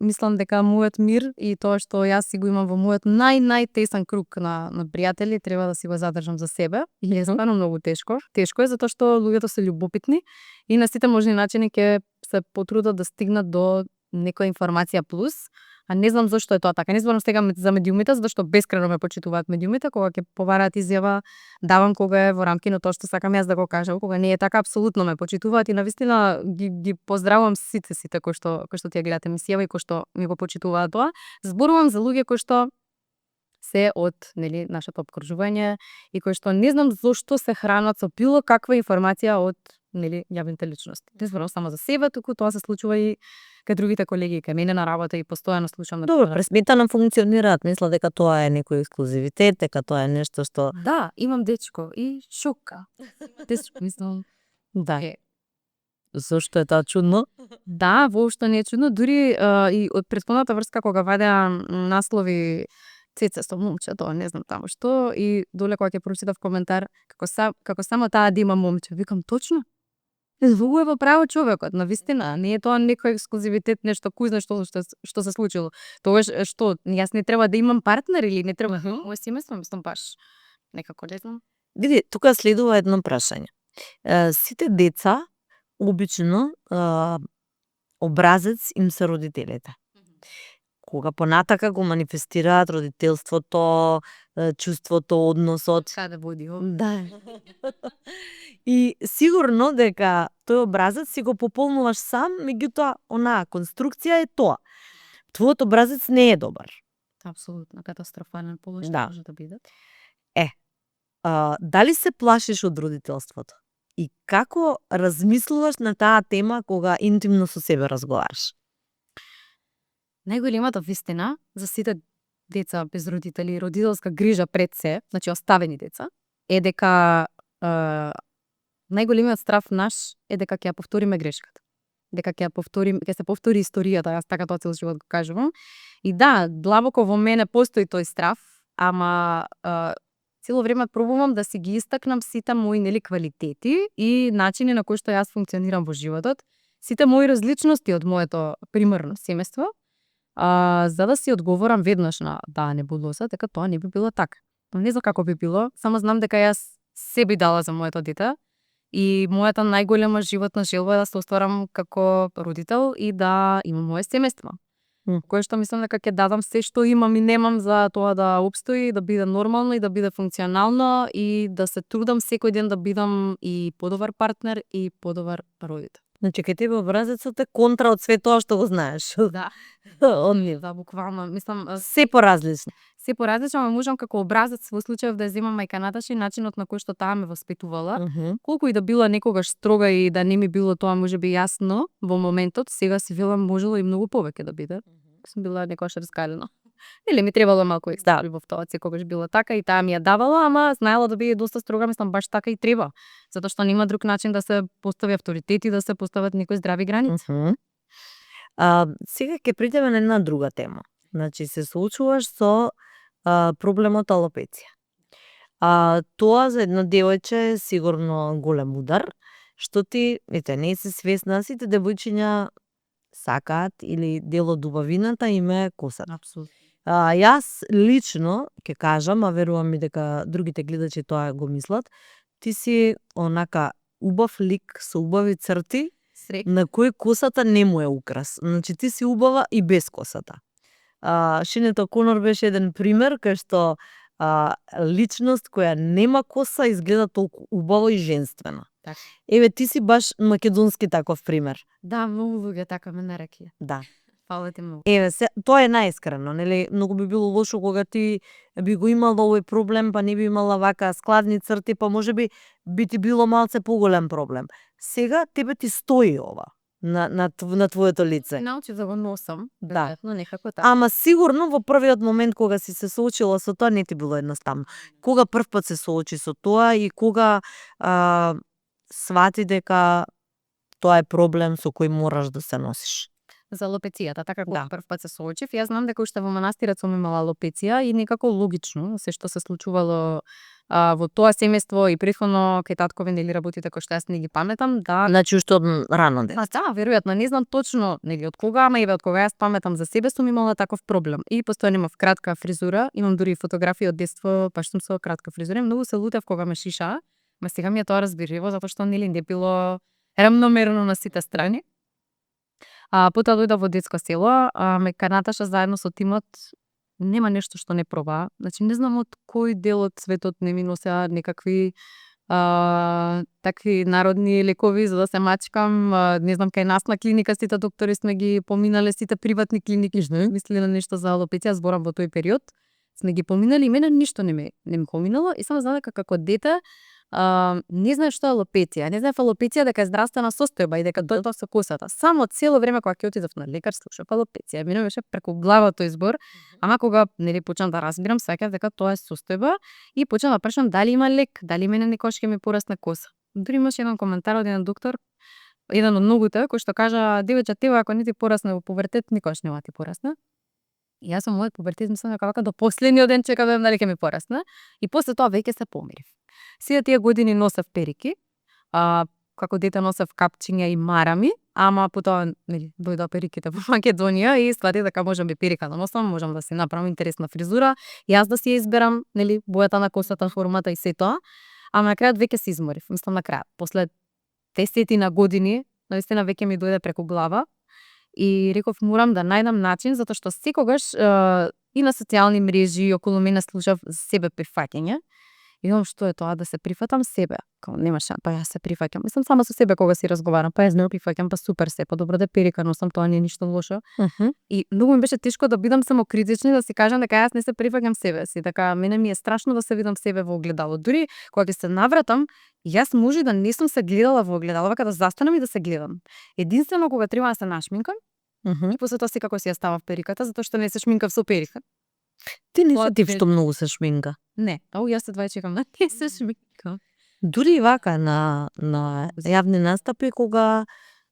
Мислам дека мојот мир и тоа што јас си го имам во мојот најтесен круг на пријатели треба да си го задржам за себе. И е стварно многу тешко. Тешко е затоа што луѓето се љубопитни и на сите можни начини ќе се потрудат да стигнат до некоја информација плюс. А не знам зошто е тоа така. Не зборам сега за медиумите, затоа што бескрајно ме почитуваат медиумите, кога ќе побараат изјава, давам кога е во рамки на тоа што сакам јас да го кажам, кога не е така апсолутно ме почитуваат и навистина ги поздравувам сите кои што ти ја гледате емисијава и кои што ми го почитуваат тоа. Зборувам за луѓе кои што се од нели нашето опкружување и кои што не знам зошто се хранат со било каква информација од нели јавните личности. Не зборам само за себе, туку тоа се случува и кај другите колеги, кај мене на работа и постојано слушам. Добро, пресметано функционираат, мисла дека тоа е некој ексклузивитет, дека тоа е нешто што Да, имам дечко и шока. Мислам, да. Зошто е тоа чудно? Да, воопшто не е чудно, дури и од претходната врска кога вадеа наслови цеца со момче, тоа не знам таму што, и доле кога ќе прочитав коментар како само таа да има момче, викам точно. Многу е во право човекот, навистина, не е тоа некој ексклузивитет, нешто кујзна што се случило. Тогаш што, јас не треба да имам партнер или не треба мој семејство, мислам баш некако не знам. Види, тука следува едно прашање. Сите деца обично образец им се родителите. Кога понатака го манифестираат родителството, чувството, односот. Каде води ова? Да. И сигурно дека тој образец си го пополнуваш сам, меѓутоа онаа конструкција е тоа. Твојот образец не е добар. Апсолутно катастрофален положај Да. може да биде. Дали се плашиш од родителството? И како размислуваш на таа тема кога интимно со себе разговараш? Најголемата вистина за сите деца без родители и родителска грижа пред се, значи оставени деца, е дека најголемиот страв наш е дека ќе ја повториме грешката. Дека ќе се повтори историјата, јас така тоа цел живот го кажувам. И да, длабоко во мене постои тој страв, ама цело време пробувам да си ги истакнам сите мои нели квалитети и начини на кои што јас функционирам во животот, сите мои различности од моето примерно семејство, за да си одговорам веднаш на таа небулоза, дека тоа не би било така. Не знам како би било, само знам дека јас се би дала за моето дете и мојата најголема животна желба е да се остварам како родител и да имам моје семејство. Кое што мислам дека ќе дадам се што имам и немам за тоа да опстои, да биде нормално и да биде функционално и да се трудам секој ден да бидам и подобар партнер и подобар родител. Значи, кај тебе образецот е контра од све тоа што го знаеш. Да. Да, буквално, мислам, се поразлично. Се поразлично, ама можам како образец во случајов да ја земам мајка Наташа и начинот на кој што таа ме воспитувала. Колку и да била некогаш строга и да не ми било тоа можеби јасно во моментот, сега си велам можело и многу повеќе да биде. Сум била некогаш раскалена. Или ми требало малку екстра љубов, тоа секогаш било така и таа ми ја давала, ама знаела да биде доста строга, мислам баш така и треба. Затоа што нема друг начин да се постави авторитети, да се постават некои здрави граници. Сега ќе придеме на една друга тема. Значи се соочуваш со проблемот алопеција. Тоа за едно девојче е сигурно голем удар, што ти, не се свесна, сите девојчиња сакаат или дел од убавината им е косата. Апсолутно. Јас лично ќе кажам, а верувам и дека другите гледачи тоа го мислат, ти си онака убав лик со убави црти, на кој косата не му е украс. Значи ти си убава и без косата. Шинето Конор беше еден пример кај што личност која нема коса изгледа толку убаво и женствено. Така. Еве ти си баш македонски таков пример. Да, многу луѓе така ме нарекија. Да. Фала ти многу. Еве тоа е најискрено, нели? Многу би било лошо кога ти би го имала овој проблем, па не би имала вака складни црти, па можеби би ти било малце поголем проблем. Сега тебе ти стои ова на твоето лице. Научив да го носам, Да. но некако така. Ама сигурно во првиот момент кога си се соочила со тоа не ти било едноставно. Кога прв пат се соочи со тоа и кога свати дека тоа е проблем со кој мораш да се носиш. За алопецијата, така кога Да. прв пат се соочив, јас знам дека уште во манастирот сум имала алопеција и некако логично се што се случувало во тоа семејство и претходно кај таткови нели работите кои што јас не ги паметам, да. Значи уште од рано дете. Да, веројатно, не знам точно нели од кога, ама еве од кога јас паметам за себе сум имала таков проблем. И постојано имав кратка фризура, имам дури и фотографии од детство, па сум со кратка фризура, многу се лутев кога ме шишаа, ма сега ми е тоа разбирливо затоа што нели не било рамномерно на сите страни. Потоа дојдов во детско село, ме Наташа заедно со тимот нема нешто што не пробаа. Значи не знам од кој дел од светот не ми носеа некакви такви народни лекови за да се мачкам. Не знам, кај нас на клиника сите доктори сме ги поминале, сите приватни клиники што мислеле на нешто за алопеција, зборам во тој период. Сме ги поминали и мене ништо не ми поминало и само знам дека како дете не знаев што е алопеција. Не знаев алопеција дека е здравствена состојба и дека тоа со косата. Само цело време кога ќе отидов на лекар слушав алопеција. Мене беше преку глава тој збор, ама кога нели почнав да разбирам, сваќав дека тоа е состојба и почнав да прашам дали има лек, дали мене некош ќе ми порасне коса. Дури имаше еден коментар од еден доктор, еден од многуте, кој што кажа: "Девојче, тебе ако не ти порасне во пубертет, никош нема ти порасне." И јас во мојот пубертет мислам дека вака до последниот ден чекав дали ќе ми порасне и после тоа веќе се помирив. Сите тие години носев перики, како дете носев капчиња и марами, ама потоа нели дојдоа периките во Македонија и сватив дека можам би перика да носам, можам да си направам интересна фризура, јас да си ја изберам нели бојата на косата, формата и се тоа. Ама на крајот веќе се изморив. Мислам на крајот, после 10 години, наистина веќе ми дојде преку глава и реков морам да најдам начин затоа што секогаш и на социјални мрежи и околу мене слушав себе прифаќање. И видам што е тоа да се прифатам себе. Као нема шанс, па јас се прифаќам. Мислам сама со себе кога си разговарам, па јас не прифаќам, па супер се, па добро да перика носам, тоа не е ништо лошо. И многу ми беше тешко да бидам самокритична и да си кажам дека јас не се прифаќам себе си, дека мене ми е страшно да се видам себе во огледало. Дури кога ќе се навратам, јас може да не сум се гледала во огледало, вака да застанам и да се гледам. Единствено кога треба да се нашминкам, и после тоа секако си ја ставав периката затоа што не се шминкав со перика. Ти не си тип што многу се шминка. Не, јас се чекам да не се шминкам. Дури и вака на јавни настапи кога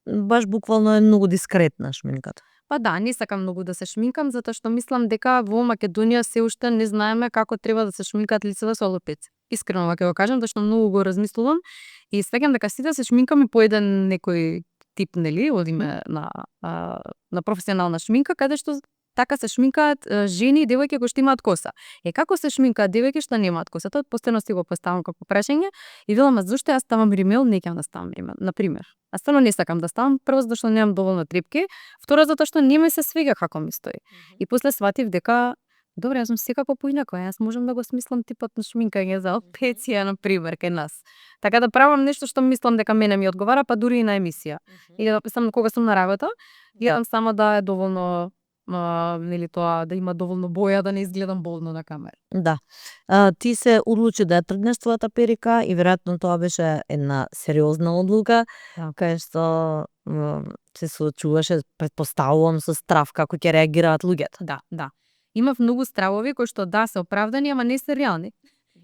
баш буквално е многу дискретна шминката. Па да, не сакам многу да се шминкам затоа што мислам дека во Македонија се уште не знаеме како треба да се шминкаат лицата со алопеција. Искрено ќе го кажам, зашто многу го размислувам и свеќам дека сите се шминкаме по еден некој тип, нели, одиме на професионална шминка, каде што така се шминкаат жени и девојки кои што имаат коса. Како се шминкаат девојки што немаат коса? Тоа постојано си го поставам како прашање и велам зошто јас ставам римел, не ќе да ставам римел, на пример. А стварно не сакам да ставам, прво затоа што немам доволно трепки, второ затоа што не ми се свига како ми стои. И после сватив дека добре, јас сум секако поинако, јас можам да го смислам типот на шминкање за алопеција на пример кај нас. Така да правам нешто што мислам дека мене ми одговара, па дури и на емисија. И да писам кога сум на работа, гледам само да е доволно нели тоа да има доволно боја да не изгледам болно на камера. Да. Ти се одлучи да ја тргнеш твојата перика и веројатно тоа беше една сериозна одлука, кај што се соочуваше, претпоставувам, со страв како ќе реагираат луѓето. Да. Имав многу стравови кои што да се оправдани, ама не се реални.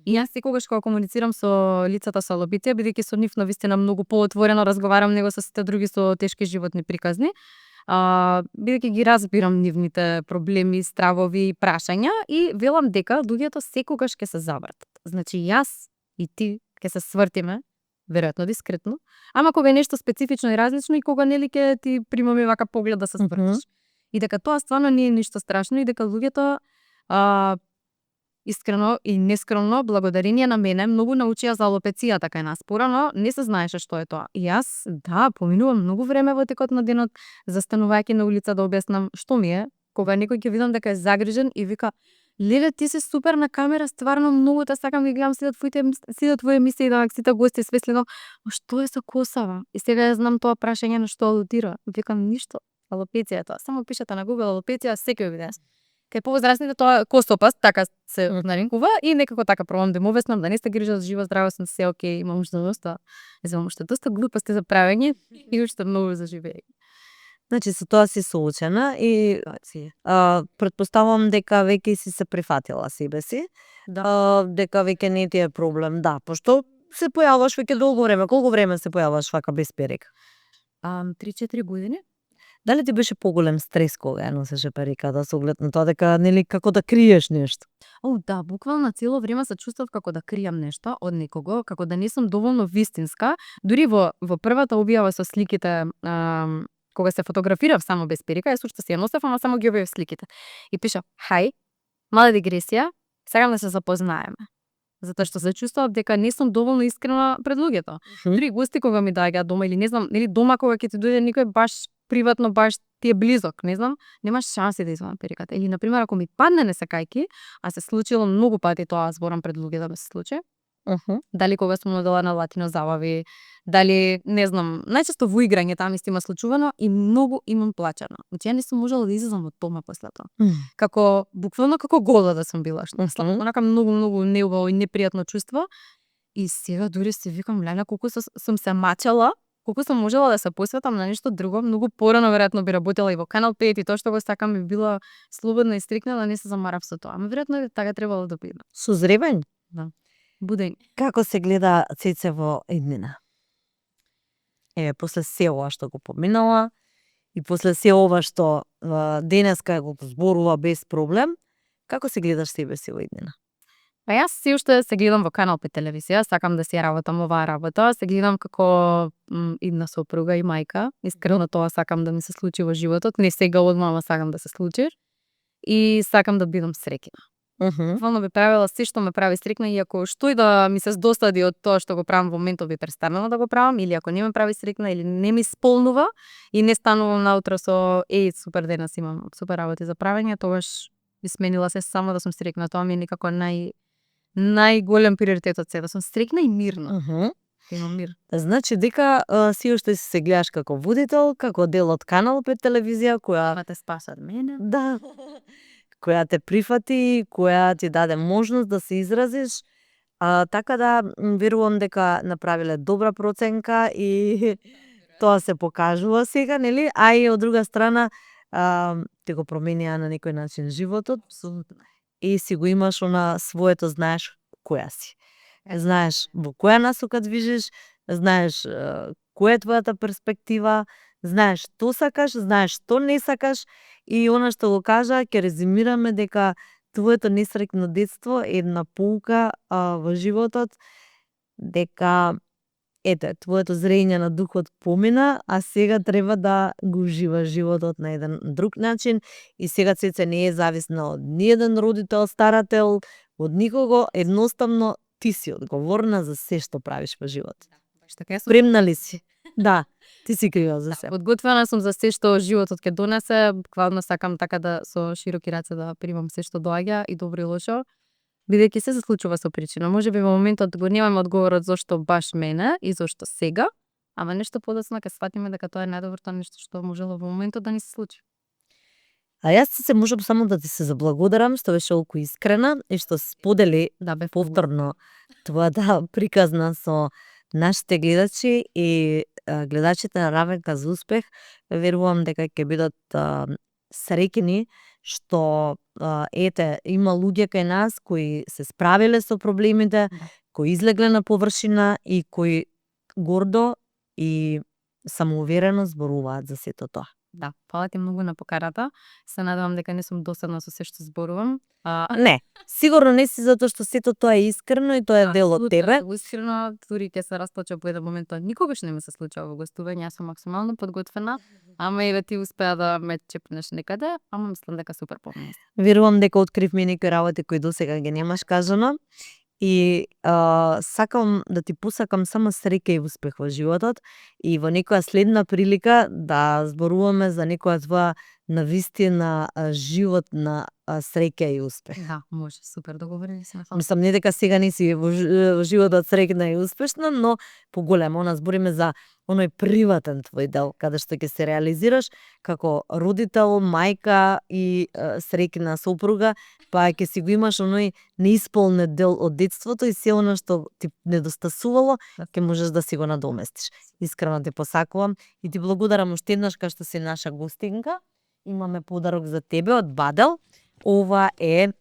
И јас секогаш кога комуницирам со лицата со алопеција, бидејќи со нив навистина многу поотворено разговарам него со сите други со тешки животни приказни, бидејќи ги разбирам нивните проблеми, стравови и прашања и велам дека луѓето секогаш ќе се завртат. Значи јас и ти ќе се свртиме, веројатно дискретно, ама кога е нешто специфично и различно и кога нели ќе ти примаме вака поглед да се свртиш. И дека тоа стварно не е ништо страшно и дека луѓето искрено и нескромно, благодарение на мене, многу научија за алопецијата кај нас. Порано не се знаеше што е тоа. И јас, да, поминувам многу време во текот на денот, застанувајќи на улица да објаснам што ми е, кога некој ќе видам дека е загрижен и вика: "Леле, ти си супер на камера, стварно многу те сакам, ги гледам сите твои емисии, да сите гости, све следам. Ма што е со косава?" И сега ја знам тоа прашање на што алудира. Викам ништо, алопеција е тоа. Само пишете на Google алопеција, секој виде. Кај повозрастните тоа косопаст, така се нарекува и некако така пробам да им објаснам да не се грижат за живо здраво, сум се окей, имам уште доста глупости за правење и уште многу за живење. Значи со тоа си соочена и претпоставувам дека веќе си се прифатила себе си, дека веќе не ти е проблем, да, пошто се појавуваш веќе долго време? Колку време се појавуваш вака без перика? 3-4 години. Дали ти беше поголем стрес кога ја носеше периката со оглед на тоа дека нели како да криеш нешто? Да, буквално цело време се чувствав како да кријам нешто од некого, како да не сум доволно вистинска. Дури во првата објава со сликите, кога се фотографирав само без перика, јас уште си ја носев, ама само ги објавив сликите. И пишав: "Хај, мала дигресија, сакам да се запознаеме." Затоа што се чувствував дека не сум доволно искрена пред луѓето. Дури гости кога ми доаѓаат дома или не знам, нели дома кога ќе ти дојде некој баш приватно, баш ти е близок, не знам, немаш шанси да извадам периката. Или на пример ако ми падне несакајки, а се случило многу пати тоа, зборам пред луѓе да се случи. Дали кога сум одела на латино забави, дали не знам, најчесто во играње таа ми се има случувано и многу имам плачано. Значи ја не сум можела да излезам од дома после тоа. Како буквално како гола да сум била, што онака многу неубаво и непријатно чувство. И сега дури си викам, леле, колку сум се мачела, колку сум можела да се посветам на нешто друго, многу порано веројатно би работела и во Канал 5 и тоа што го сакам би била слободна и стрикна, да не се замарав со тоа. Ама веројатно така требало да биде. Созревање? Да. Будење. Како се гледа Цеце во иднина? После се ова што го поминала и после се ова што денеска го зборува без проблем, како се гледаш себе си во иднина? Па јас се уште се гледам во Канал 5 телевизија, сакам да си ја работам оваа работа, се гледам како идна сопруга и мајка. Искрено тоа сакам да ми се случи во животот, не сега одма, ама сакам да се случи. И сакам да бидам среќна. Буквално би правила се што ме прави среќна, и ако што и да ми се здосади од тоа што го правам во моментот, би престанала да го правам, или ако не ме прави среќна или не ми исполнува и не станувам наутро со супер денес имам супер работи за правење, тогаш би сменила се само да сум среќна. Тоа ми е некако најголем приоритет од се, да сум среќна и мирна. Имам мир. Значи дека си уште се гледаш како водител, како дел од Канал 5 телевизија која те спаса од мене. Да. Која те прифати, која ти даде можност да се изразиш, така да верувам дека направиле добра проценка и тоа се покажува сега, нели? А и од друга страна ти го променија на некој начин животот. Апсолутно. И си го имаш она своето, знаеш која си. Знаеш во која насока движиш, знаеш која е твојата перспектива, знаеш што сакаш, знаеш што не сакаш, и она што го кажа, ќе резимираме дека твоето несреќно детство е една поука во животот, дека твоето зрење на духот помина, а сега треба да го уживаш животот на еден друг начин, и сега Цеце не е зависна од ниеден родител, старател, од никого, едноставно ти си одговорна за се што правиш во животот. Спремна ли си? Да, ти си крива за се. Подготвена сум за се што животот ќе донесе, буквално сакам така да со широки раце да примам се што доаѓа, и добро и лошо, бидејќи се случува со причина. Можеби во моментот го немаме одговорот зошто баш мене и зошто сега, ама нешто подоцна ќе сватиме дека тоа е најдоброто нешто што можело во моментот да ни се случи. А јас се можам само да ти се заблагодарам што беше толку искрена и што сподели повторно твојата приказна со нашите гледачи и гледачите на Равенка за успех. Верувам дека ќе бидат среќни што има луѓе кај нас кои се справиле со проблемите, кои излегле на површина и кои гордо и самоуверено зборуваат за сето тоа. Да, фала ти многу на поканата. Се надевам дека не сум досадна со се што зборувам. Не, сигурно не си, затоа што сето тоа е искрено и тоа е дел од тебе. Искрено, дури ќе се расплача по еден момент, тоа никогаш не ми се случува во гостување, јас сум максимално подготвена, ама и ти успеа да ме чепнеш некаде, ама мислам дека супер помнеш. Верувам дека откривме некои работи кои досега ги немаш кажано. И сакам да ти посакам само среќа и успех во животот, и во некоја следна прилика да зборуваме за некоја твоја навистина живот на среќа и успех. Да, може, супер, договорени сме. Мислам, не дека сега не си во животот среќна и успешна, но поголемо, збориме за оној приватен твој дел, каде што ќе се реализираш како родител, мајка и среќна сопруга, па ќе си го имаш оној неисполнет дел од детството и се она што ти недостасувало, ќе можеш да си го надоместиш. Искрено ти посакувам и ти благодарам уште еднаш кај што си наша гостинка. Имаме подарок за тебе од Бадел. Ова е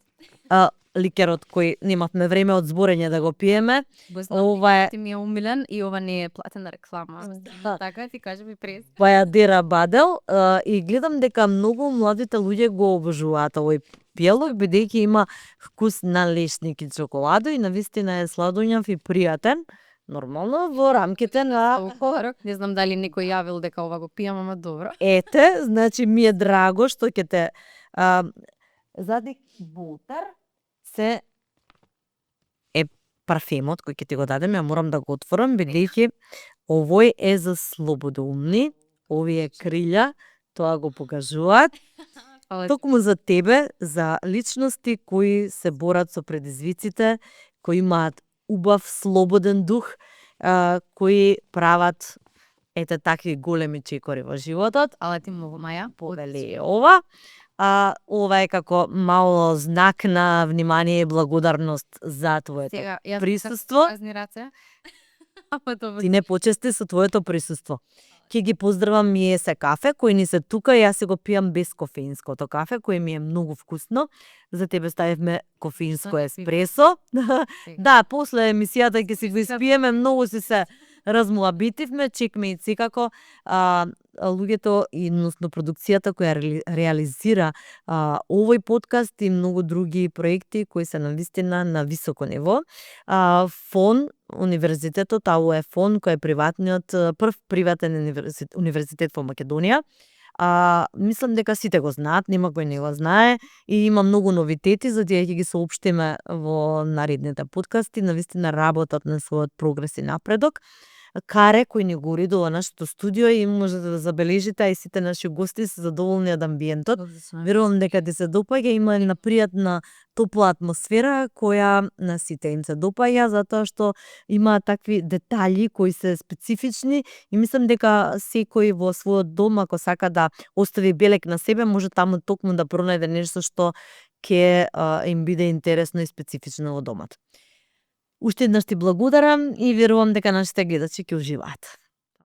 ликерот кој немавме време од зборење да го пиеме. Го знам, Ова е ти ми е умилен и ова не е платена реклама. Да. Така ти кажи ми през. Бајадера Бадел и гледам дека многу младите луѓе го обожуваат овој пијалок бидејќи има вкус на лешник и чоколадо и навистина е сладуњав и пријатен. Нормално во рамките на Не знам дали некој јавил дека ова го пијам, ама добро. ете, значи ми е драго што ќе те задник Болтер се е парфемот кој ќе ти го дадем, ја морам да го отворам бидејќи овој е за слободоумни, овие крилја тоа го покажуваат. Токму за тебе, за личности кои се борат со предизвиците, кои имаат убав, слободен дух, кои прават ете такви големи чекори во животот. Ала ти многу Маја. Повели ова. Ова е како мало знак на внимание и благодарност за твоето Сега, јас присуство. Празни раце. Ама тоа Ти не почести со твоето присуство. Ќе ги поздравам Миесе кафе, кои ни се тука, јас се го пијам без кофеинското кафе, кој ми е многу вкусно. За тебе ставивме кофеинско еспресо. Да, после емисијата ќе си го испиеме, многу си се размуабитивме, чекме и секако луѓето и односно продукцијата која реализира овој подкаст и многу други проекти кои се навистина на високо ниво. ФОН универзитетот, ова е ФОН кој е прв приватен универзитет во Македонија. Мислам дека сите го знаат, нема кој не го знае и има многу новитети, за тие ќе ги соопштиме во наредните подкасти, навистина работат на својот прогрес и напредок. Каре кој ни го уредува нашето студио и можете да забележите, а и сите наши гости се задоволни од амбиентот. Верувам дека ти се допаѓа, има една пријатна топла атмосфера која на сите им се допаѓа затоа што има такви детали кои се специфични и мислам дека секој во својот дом ако сака да остави белег на себе може таму токму да пронајде нешто што ќе им биде интересно и специфично во домот. Уште еднаш ти благодарам и верувам дека нашите гледачи ќе уживаат.